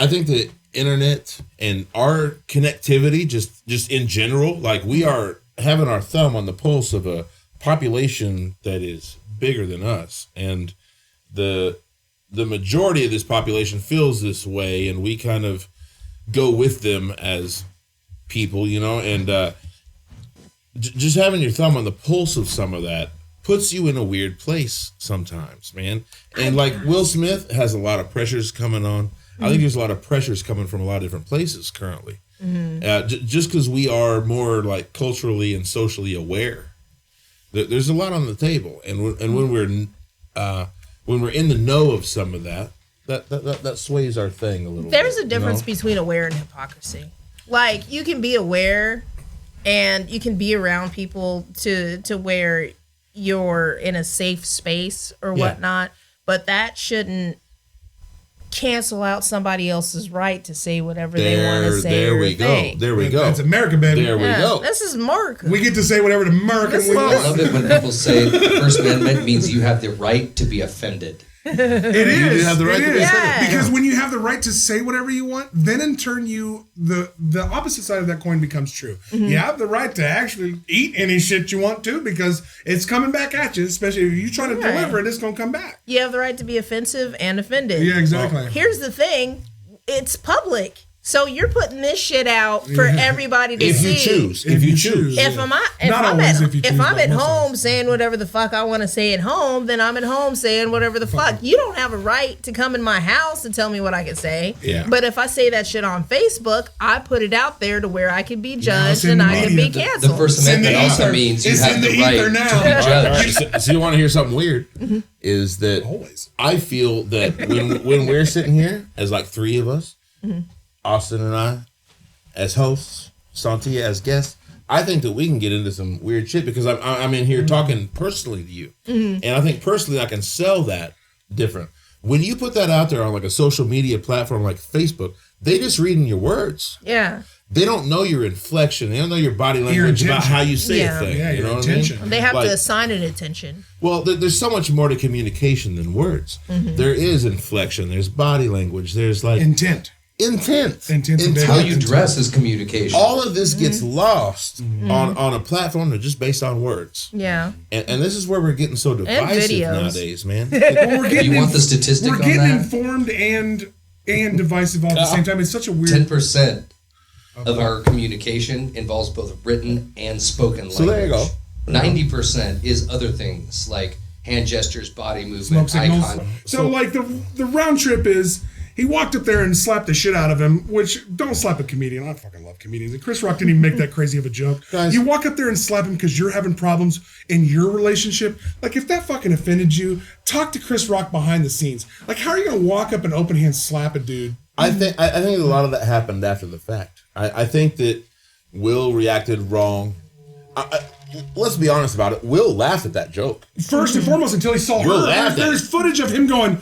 think the internet and our connectivity just in general, like we are having our thumb on the pulse of a population that is bigger than us. And the majority of this population feels this way, and we kind of go with them as people, you know, and just having your thumb on the pulse of some of that puts you in a weird place sometimes, man. And like Will Smith has a lot of pressures coming on. I think there's a lot of pressures coming from a lot of different places currently. Just because we are more like culturally and socially aware, there's a lot on the table. And when we're in the know of some of that sways our thing a little bit. There's a difference between aware and hypocrisy. Like, you can be aware and you can be around people to where you're in a safe space or whatnot, but that shouldn't cancel out somebody else's right to say whatever they want to say. There we go. That's America, baby. There we go. This is America. We get to say whatever the American we want. I love it when people say the First Amendment means you have the right to be offended. It is. You have the right to be offended. Because when you have the right to say whatever you want, then in turn the opposite side of that coin becomes true. You have the right to actually eat any shit you want to because it's coming back at you, especially if you try to deliver it, it's going to come back. You have the right to be offensive and offended. Yeah, exactly. Here's the thing. It's public. So you're putting this shit out for everybody to see. If you choose. If I'm at home saying whatever the fuck I want to say at home, then I'm at home saying whatever the fuck. You don't have a right to come in my house and tell me what I can say. Yeah. But if I say that shit on Facebook, I put it out there to where I can be judged and I can be canceled. The First Amendment also means you have the right to be judged. Right. So you want to hear something weird? Is that I feel that when we're sitting here as like three of us, Austin and I, as hosts, Sontia as guests, I think that we can get into some weird shit because I'm in here talking personally to you. And I think personally I can sell that different. when you put that out there on like a social media platform like Facebook, they just reading your words. Yeah. They don't know your inflection. They don't know your body language about how you say a thing. Yeah, you know intention. what I mean? They have to assign it attention. Well, there's so much more to communication than words. Mm-hmm. There is inflection. There's body language. There's like intent. How you dress is communication. All of this gets lost on a platform that's just based on words. Yeah. And this is where we're getting so divisive nowadays, man. You want the statistic on that? We're getting informed and divisive all at the same time. It's such a weird... 10% of our communication involves both written and spoken language. So there you go. 90% is other things like hand gestures, body movement, eye contact. So like the round trip is... He walked up there and slapped the shit out of him, which, don't slap a comedian. I fucking love comedians. And Chris Rock didn't even make that crazy of a joke. Guys, you walk up there and slap him because you're having problems in your relationship. Like, if that fucking offended you, talk to Chris Rock behind the scenes. Like, how are you going to walk up and open hand slap a dude? I think a lot of that happened after the fact. I think that Will reacted wrong. Let's be honest about it. Will laughed at that joke. First and foremost, until he saw her. There's footage of him going...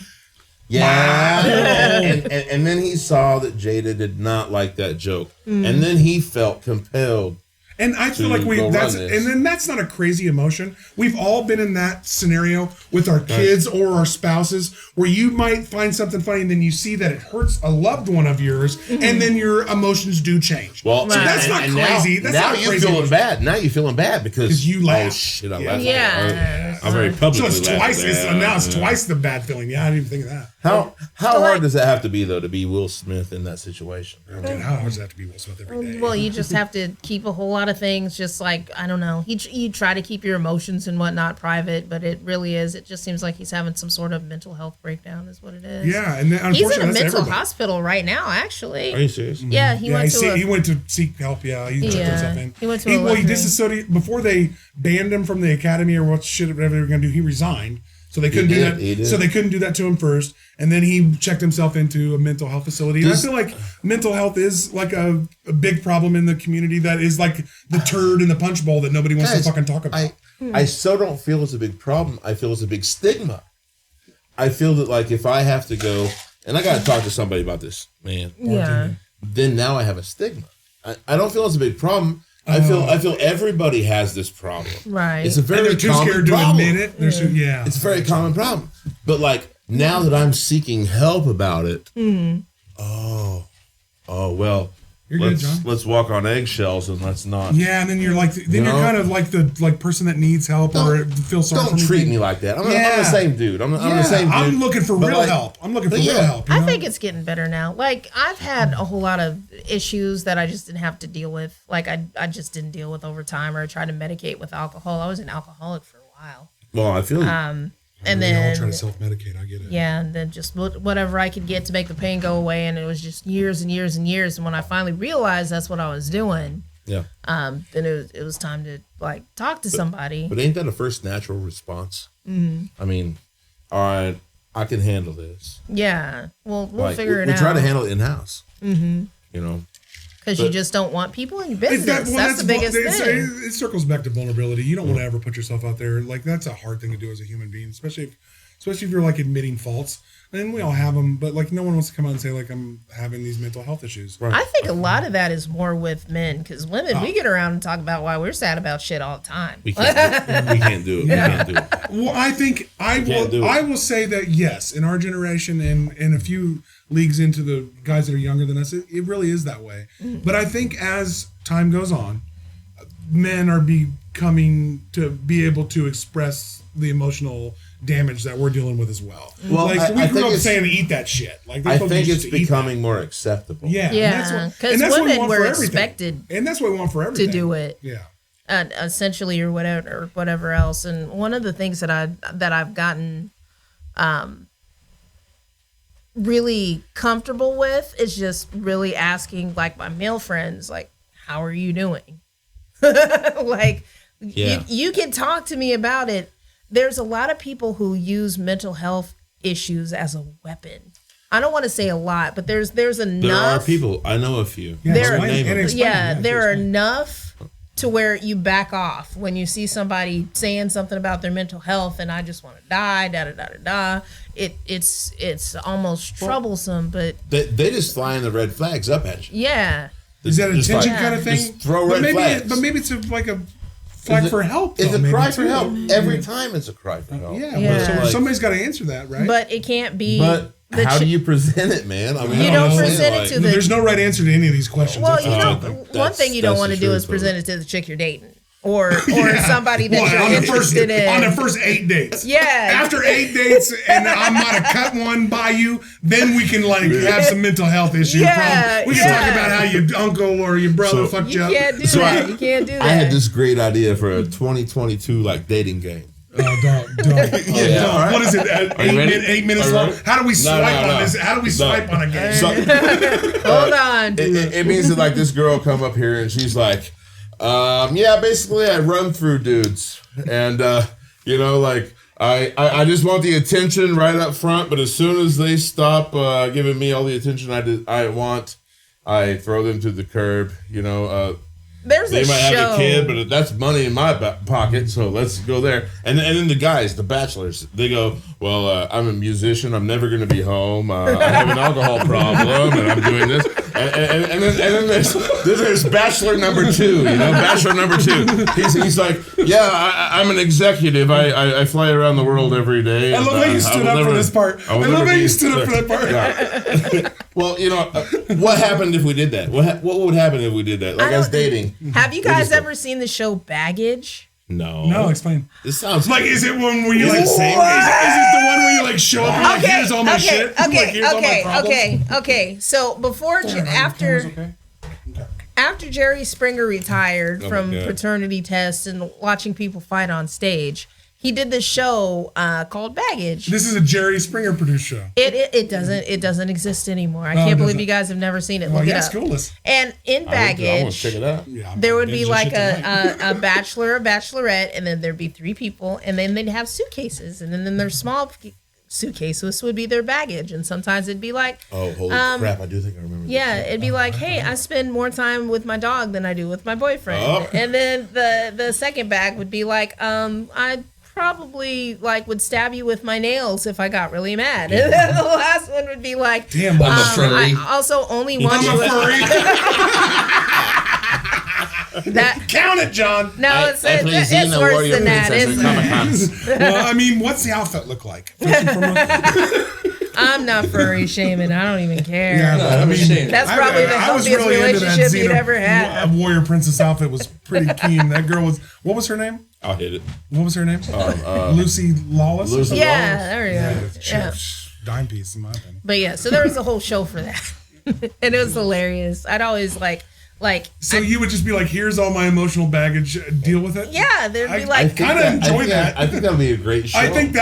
Yeah, and then he saw that Jada did not like that joke, and then he felt compelled. And I feel like that's not a crazy emotion. We've all been in that scenario with our kids or our spouses, where you might find something funny, and then you see that it hurts a loved one of yours, and then your emotions do change. Well, so that's not crazy. Now you're feeling bad. Now you're feeling bad because you laugh. Oh shit, I laughed. Yeah, I'm very publicly. So it's twice. Now it's twice the bad feeling. Yeah, I didn't even think of that. How hard does that have to be though to be Will Smith in that situation? Dude, how hard does that have to be Will Smith every day? Well, you just have to keep a whole lot of things, just like, I don't know. You try to keep your emotions and whatnot private, but it really is. It just seems like he's having some sort of mental health breakdown, is what it is. Yeah, and then, he's in a mental hospital right now. Actually, are you serious? Yeah, he went to seek help. Yeah, he checked himself in. He went to. He disassociated before they banned him from the academy or whatever they were going to do. He resigned. So they couldn't do that. So they couldn't do that to him first, and then he checked himself into a mental health facility. And I feel like mental health is like a big problem in the community. That is like the turd in the punch bowl that nobody wants to fucking talk about. I so don't feel it's a big problem. I feel it's a big stigma. I feel that like if I have to go and I got to talk to somebody about this, man. Yeah. Then now I have a stigma. I don't feel it's a big problem. I feel everybody has this problem. Right. It's a very too common scared problem. to admit it. It's a very common problem. But like now that I'm seeking help about it, well, you're good, John. Let's walk on eggshells and let's not. Yeah, and then you're like, you're kind of like the person that needs help or feel sorry for me. Don't treat me like that. I'm the same dude. I'm the same dude. I'm looking for real help. I'm looking for real help. I think it's getting better now. Like, I've had a whole lot of issues that I just didn't have to deal with. Like, I just didn't deal with over time, or try to medicate with alcohol. I was an alcoholic for a while. Well, I feel and then all try to self-medicate. I get it. Yeah, and then just whatever I could get to make the pain go away, and it was just years and years and years. And when I finally realized that's what I was doing, then it was time to like talk to somebody. But ain't that a first natural response? Mm-hmm. I mean, all right, I can handle this. Yeah, we'll figure it out. We try to handle it in house. Mm-hmm. You know. Because you just don't want people in your business. That's the biggest thing. It circles back to vulnerability. You don't want to ever put yourself out there. Like, that's a hard thing to do as a human being, especially if you're like admitting faults. And we all have them, but like no one wants to come out and say like I'm having these mental health issues. Right. I think a lot of that is more with men, because women, we get around and talk about why we're sad about shit all the time. We can't do it. Yeah. We can't do it. Well, I think I will say that yes, in our generation and a few leagues into the guys that are younger than us, it really is that way. Mm-hmm. But I think as time goes on, men are becoming to be able to express the emotional damage that we're dealing with as well. Well, like, we grew up saying to eat that shit. Like, I think it's becoming more acceptable. Yeah, because women were expected, and that's what we want for everything to do it. Yeah, essentially, or whatever else. And one of the things that I've gotten really comfortable with is just really asking like my male friends, like, how are you doing? Like, you can talk to me about it. There's a lot of people who use mental health issues as a weapon. I don't want to say a lot, but there's enough. There are people. I know a few. There are enough to where you back off when you see somebody saying something about their mental health and I just want to die, it's almost troublesome, but they just flying the red flags up at you. Yeah. Is that a tension kind of thing? Just throw red flags. But maybe it's like a flag for help. It's a cry for help. Every time it's a cry for help. Yeah. So somebody's got to answer that, right? But it can't be. But how do you present it, man? I mean, you don't present it to the. There's no right answer to any of these questions. Well, one thing you don't want to do is present it to the chick you're dating. Or somebody that you're interested in. On the first 8 dates. Yeah. After 8 dates and I might have cut one by you, then we can like have some mental health issues. Yeah. We can talk about how your uncle or your brother fucked you up. You can't do that. You can't do that. I had this great idea for a 2022 like dating game. Don't. Right. What is it? 8 minutes long? How do we swipe on this? How do we swipe on a game? Hold on. It means that like this girl come up here and she's like, basically I run through dudes and, like I just want the attention right up front, but as soon as they stop giving me all the attention I want, I throw them to the curb, They might have a kid, but that's money in my pocket, so let's go there. And then the guys, the bachelors, they go, well, I'm a musician. I'm never going to be home. I have an alcohol problem, and I'm doing this. And then there's bachelor number 2, bachelor number 2. He's like, I'm an executive. I fly around the world every day. I love how you stood up for this part. I love how you stood up for that part. Yeah. Well, what happened if we did that? What would happen if we did that? Like us dating. Have you guys ever seen the show Baggage? No, explain. This sounds like. Is it one where you like? Is it the one where you like show up and like here's all my shit? Okay. So before after Jerry Springer retired from paternity tests and watching people fight on stage, he did this show called Baggage. This is a Jerry Springer produced show. It doesn't exist anymore. I can't believe you guys have never seen it. Look it up. Cool. And in Baggage, I want to check it out. There would be like a bachelor, a bachelorette, and then there'd be 3 people, and then they'd have suitcases, and then their small suitcases would be their baggage, and sometimes it'd be like, oh, holy crap! I do think I remember. Yeah, it'd be like, hey, I spend more time with my dog than I do with my boyfriend, and then the second bag would be like, I probably would stab you with my nails if I got really mad. And then the last one would be like, damn, I'm a furry. I also only want you with that. Count it, John. No, it's worse than that. Well, I mean, what's the outfit look like? I'm not furry shaming. I don't even care. Yeah, that's probably the healthiest relationship you'd ever had. A warrior princess outfit was pretty keen. That girl was. What was her name? I'll hit it. What was her name? Lucy Lawless. There we go. Yeah. Dime piece in my opinion. But so there was a whole show for that, and it was hilarious. I'd always So you would just be like, "Here's all my emotional baggage. Deal with it." Yeah, there'd be like. I kind of enjoy that. I think that would be a great show. I think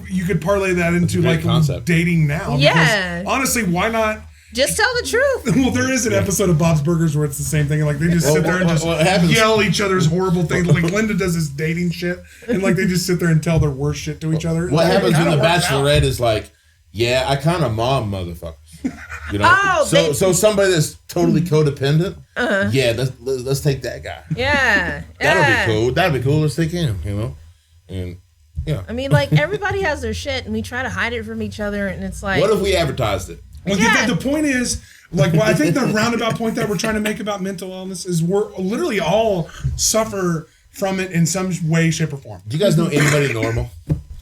you could parlay that into like concept. Dating now. Yeah. Because, honestly, why not? Just tell the truth. Well, there is an episode of Bob's Burgers where it's the same thing. Like they just sit there and just yell each other's horrible things. Like Linda does this dating shit, and like they just sit there and tell their worst shit to each other. What happens when the Bachelorette is like, I kind of mom motherfuckers. So somebody that's totally codependent. Let's take that guy. Yeah, that'll be cool. That'd be cool. Let's take him. And yeah. I mean, everybody has their shit, and we try to hide it from each other, and it's like, what if we advertised it? Well, the point is, I think the roundabout point that we're trying to make about mental illness is we're literally all suffer from it in some way, shape, or form. Do you guys know anybody normal?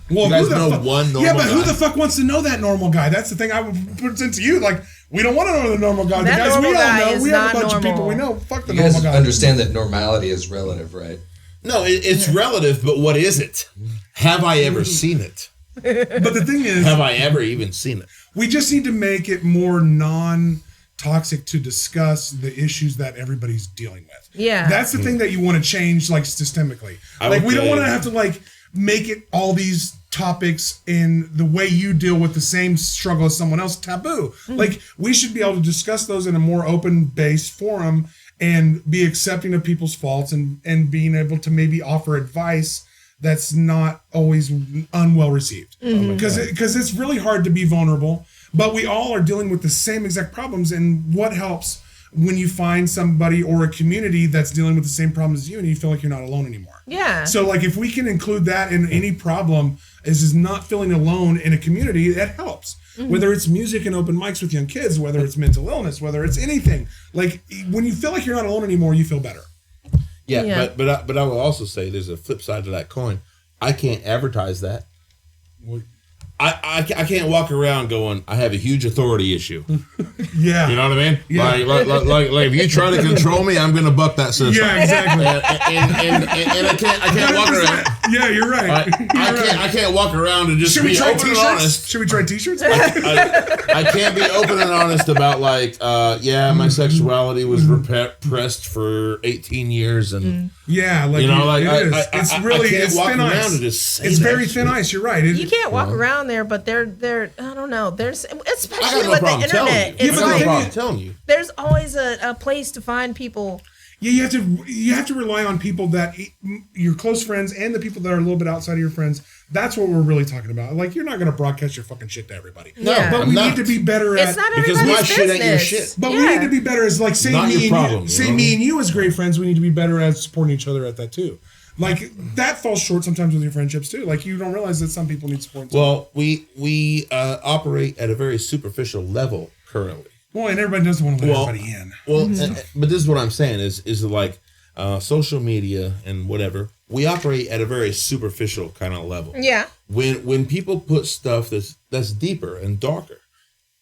Well, you guys know one normal guy? Yeah, but who the fuck wants to know that normal guy? That's the thing I would present to you. Like, we don't want to know the normal guy. The guys we all know, we have a bunch of people we know. Fuck the normal guy. You guys understand that normality is relative, right? No, it's relative, but what is it? Have I ever seen it? But the thing is, have I ever even seen it? We just need to make it more non-toxic to discuss the issues that everybody's dealing with. Yeah. That's the thing that you want to change, systemically. We don't want to have to, make it all these topics in the way you deal with the same struggle as someone else taboo. Mm-hmm. We should be able to discuss those in a more open-based forum and be accepting of people's faults and being able to maybe offer advice that's not always unwell received. Because it's really hard to be vulnerable, but we all are dealing with the same exact problems. And what helps when you find somebody or a community that's dealing with the same problem as you and you feel like you're not alone anymore. Yeah. So like if we can include that in any problem is not feeling alone in a community, that helps. Mm-hmm. Whether it's music and open mics with young kids, whether it's mental illness, whether it's anything. Like when you feel like you're not alone anymore, you feel better. Yeah. But I will also say there's a flip side to that coin. I can't advertise that. I can't walk around going, I have a huge authority issue. Yeah. You know what I mean? Yeah. Like if you try to control me, I'm going to buck that system. Yeah, exactly. And I can't walk around. Yeah, you're right. I can't walk around and just be open and honest. Should we try t-shirts? I can't be open and honest about like, my sexuality was repressed for 18 years and yeah, like you know, like it's really I can't walk thin around ice. And just say it's very thin ice. You're right. You can't walk around there, but they're I don't know. There's especially with the internet. It's like I'm telling you. There's always a place to find people. Yeah, you have to rely on people that your close friends and the people that are a little bit outside of your friends. That's what we're really talking about. Like you're not going to broadcast your fucking shit to everybody. No, but we need to be better at. It's not because my shit ain't your shit. But we need to be better as like say me and you as great friends. We need to be better at supporting each other at that too. Like that falls short sometimes with your friendships too. Like you don't realize that some people need support. Well, we operate at a very superficial level currently. Well, and everybody doesn't want to let everybody in. Well, but this is what I'm saying is like social media and whatever. We operate at a very superficial kind of level. Yeah. When people put stuff that's deeper and darker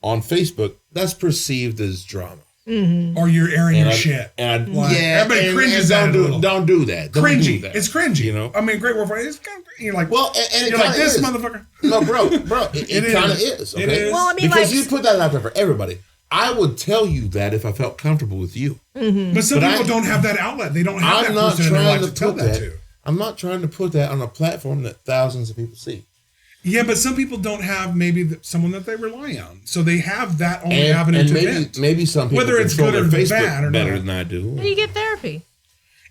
on Facebook, that's perceived as drama. Mm-hmm. Or you're airing your shit. Everybody cringes at it. Don't do that. Cringy. It's cringy. You know? I mean, great word for it. It's kind of, you're like, well, and you're like this motherfucker. No, bro, it kind of is. Okay? It is. Well, I mean, because you put that out there for everybody. I would tell you that if I felt comfortable with you. Mm-hmm. But some people don't have that outlet. They don't have that person in their life to tell that to. I'm not trying to put that on a platform that thousands of people see. Yeah, but some people don't have maybe someone that they rely on, so they have that only avenue to vent. Maybe some people whether it's good or Facebook bad or better not. than I do. Well, you get therapy.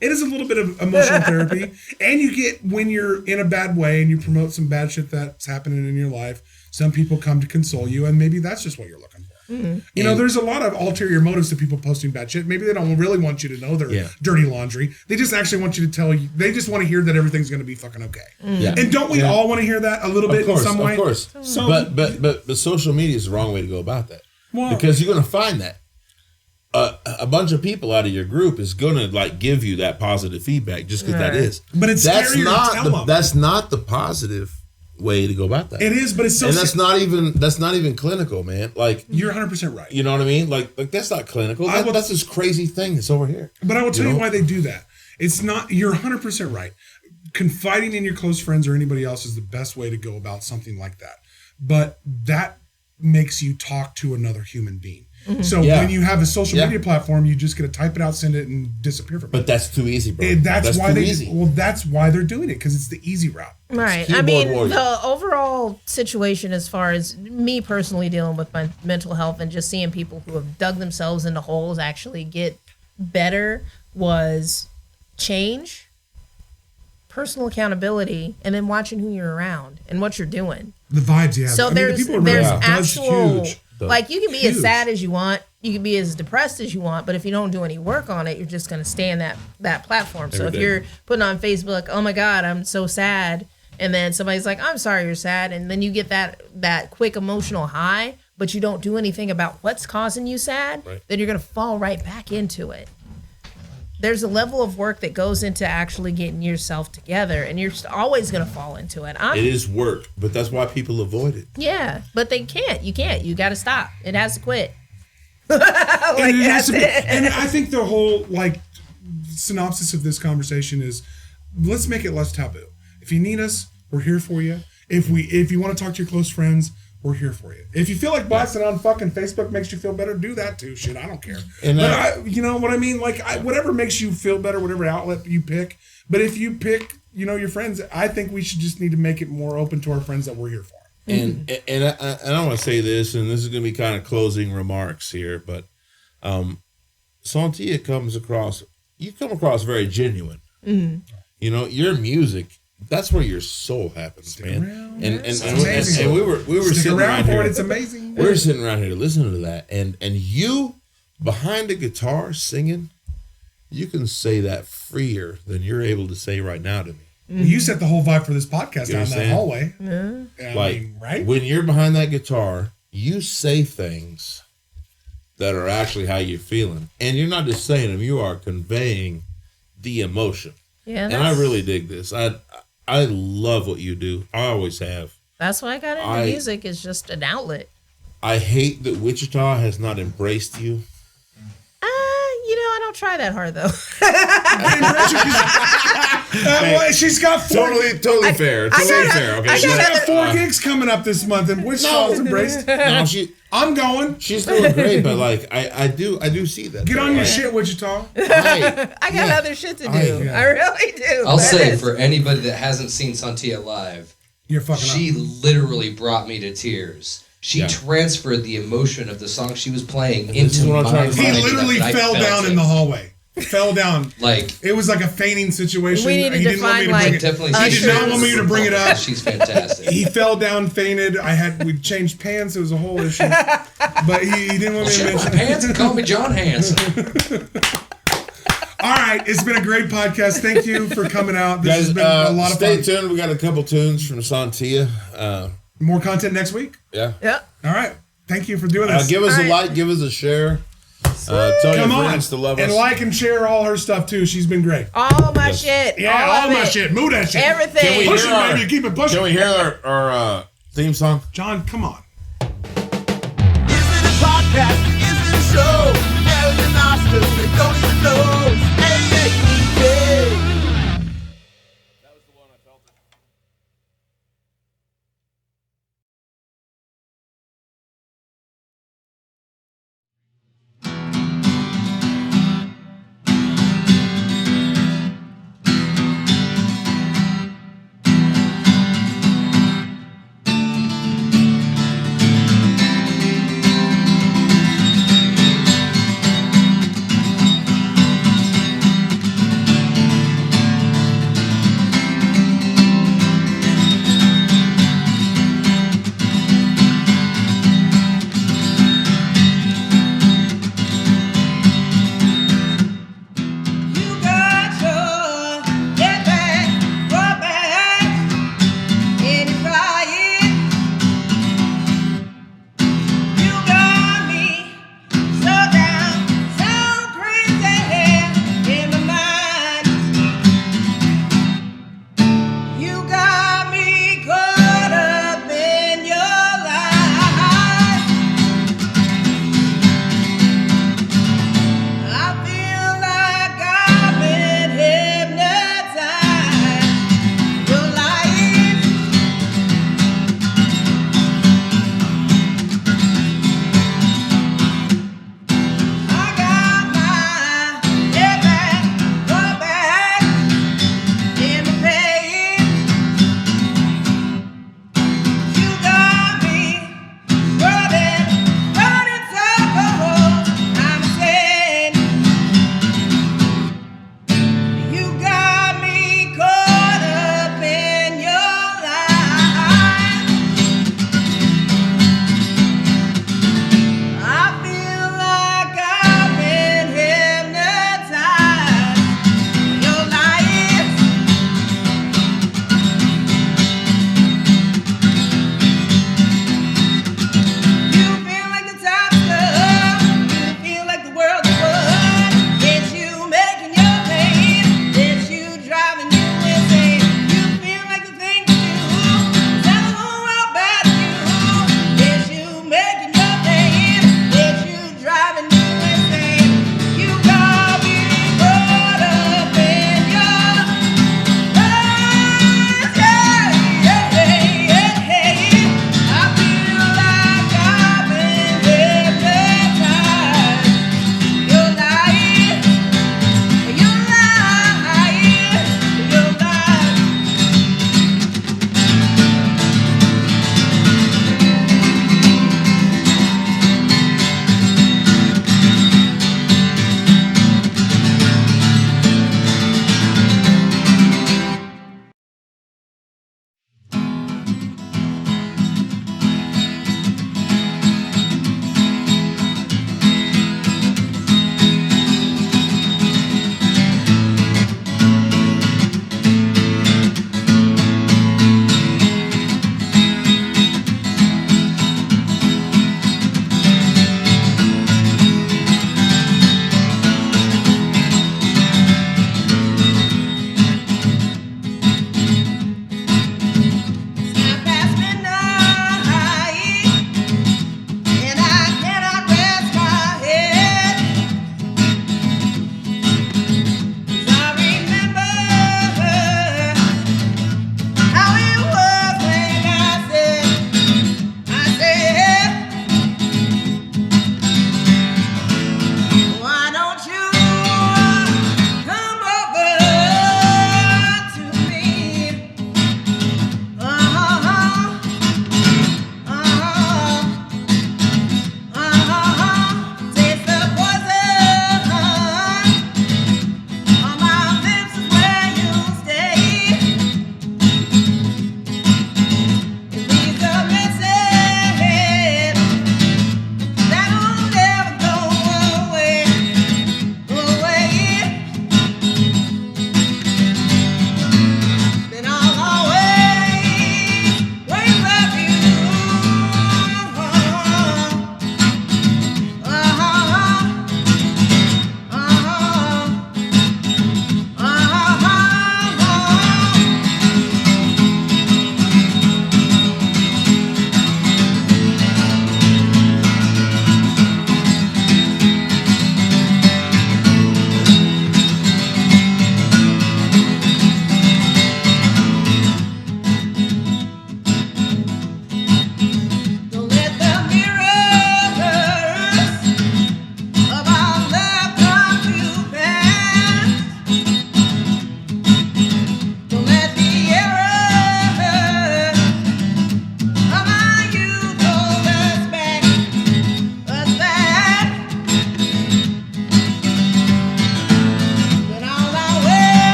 It is a little bit of emotional therapy, and you get when you're in a bad way and you promote some bad shit that's happening in your life. Some people come to console you, and maybe that's just what you're looking for. Mm-hmm. You know, there's a lot of ulterior motives to people posting bad shit. Maybe they don't really want you to know their dirty laundry. They just actually want you to tell you. They just want to hear that everything's going to be fucking okay. Mm-hmm. Yeah. And don't we all want to hear that a little bit in some way? Of course. So, but social media is the wrong way to go about that. Well, because you're going to find that a bunch of people out of your group is going to like give you that positive feedback just because that is. But that's not the positive way to go about that. It is, but it's so. And that's not even clinical, man. Like you're 100% right. You know what I mean? Like that's not clinical. That's this crazy thing that's over here. But I will tell you why they do that. It's not. You're 100% right. Confiding in your close friends or anybody else is the best way to go about something like that. But that makes you talk to another human being. Mm-hmm. So when you have a social media platform, you just get to type it out, send it, and disappear from it. But that's too easy, bro. That's why that's why they're doing it, because it's the easy route. Right. I mean, the overall situation as far as me personally dealing with my mental health and just seeing people who have dug themselves into holes actually get better was change, personal accountability, and then watching who you're around and what you're doing. The vibes, yeah. So there's actual... Like, you can be as sad as you want. You can be as depressed as you want. But if you don't do any work on it, you're just going to stay in that platform. So if you're putting on Facebook, oh, my God, I'm so sad. And then somebody's like, I'm sorry you're sad. And then you get that quick emotional high, but you don't do anything about what's causing you sad, then you're going to fall right back into it. There's a level of work that goes into actually getting yourself together, and you're always going to fall into it. It is work, but that's why people avoid it. Yeah, but they can't. You can't. You got to stop. It has to quit. And I think the whole synopsis of this conversation is, let's make it less taboo. If you need us, we're here for you. If you want to talk to your close friends, we're here for you. If you feel like blasting on fucking Facebook makes you feel better, do that too. Shit, I don't care. But you know what I mean? Like, whatever makes you feel better, whatever outlet you pick. But if you pick, your friends, I think we should just need to make it more open to our friends that we're here for. And I want to say this, and this is going to be kind of closing remarks here, but Sontia you come across very genuine. Mm-hmm. Your music. That's where your soul happens, man. And we were sitting around here. It's amazing. We were sitting around here listening to that, and you behind a guitar singing, you can say that freer than you're able to say right now to me. Well, you set the whole vibe for this podcast down that hallway. Right? When you're behind that guitar, you say things that are actually how you're feeling. And you're not just saying them, you are conveying the emotion. Yeah, and I really dig this. I love what you do. I always have. That's why I got into music. It's just an outlet. I hate that Wichita has not embraced you. I don't try that hard though. She's got totally fair. Totally fair. Okay, she's got 4 gigs coming up this month, and Wichita's embraced. No, I'm going. She's doing great, but like I do see that. Get on your shit, Wichita. I got other shit to do. I really do. I'll say for anybody that hasn't seen Sontia live, you're fucking. She literally brought me to tears. She transferred the emotion of the song she was playing into my mind. He literally fell down in the hallway. Fell down. It was like a fainting situation. We need to define like. He did not want me to bring it up. She's fantastic. He fell down, fainted. We changed pants. It was a whole issue. But he didn't want me to mention pants and call me John Hanson. All right, it's been a great podcast. Thank you for coming out. This has been a lot of fun. Stay tuned. We got a couple tunes from Sontia. More content next week? Yeah. All right. Thank you for doing this. Give us a like. Give us a share. Tell your friends to love us. And like and share all her stuff, too. She's been great. All my shit. Yeah, all my shit. Move that shit. Everything. Push it, baby. Keep it pushing. Can we hear our theme song? John, come on. Is it a podcast? Is it a show? Aaron and Austin, they don't even know. Hey, hey.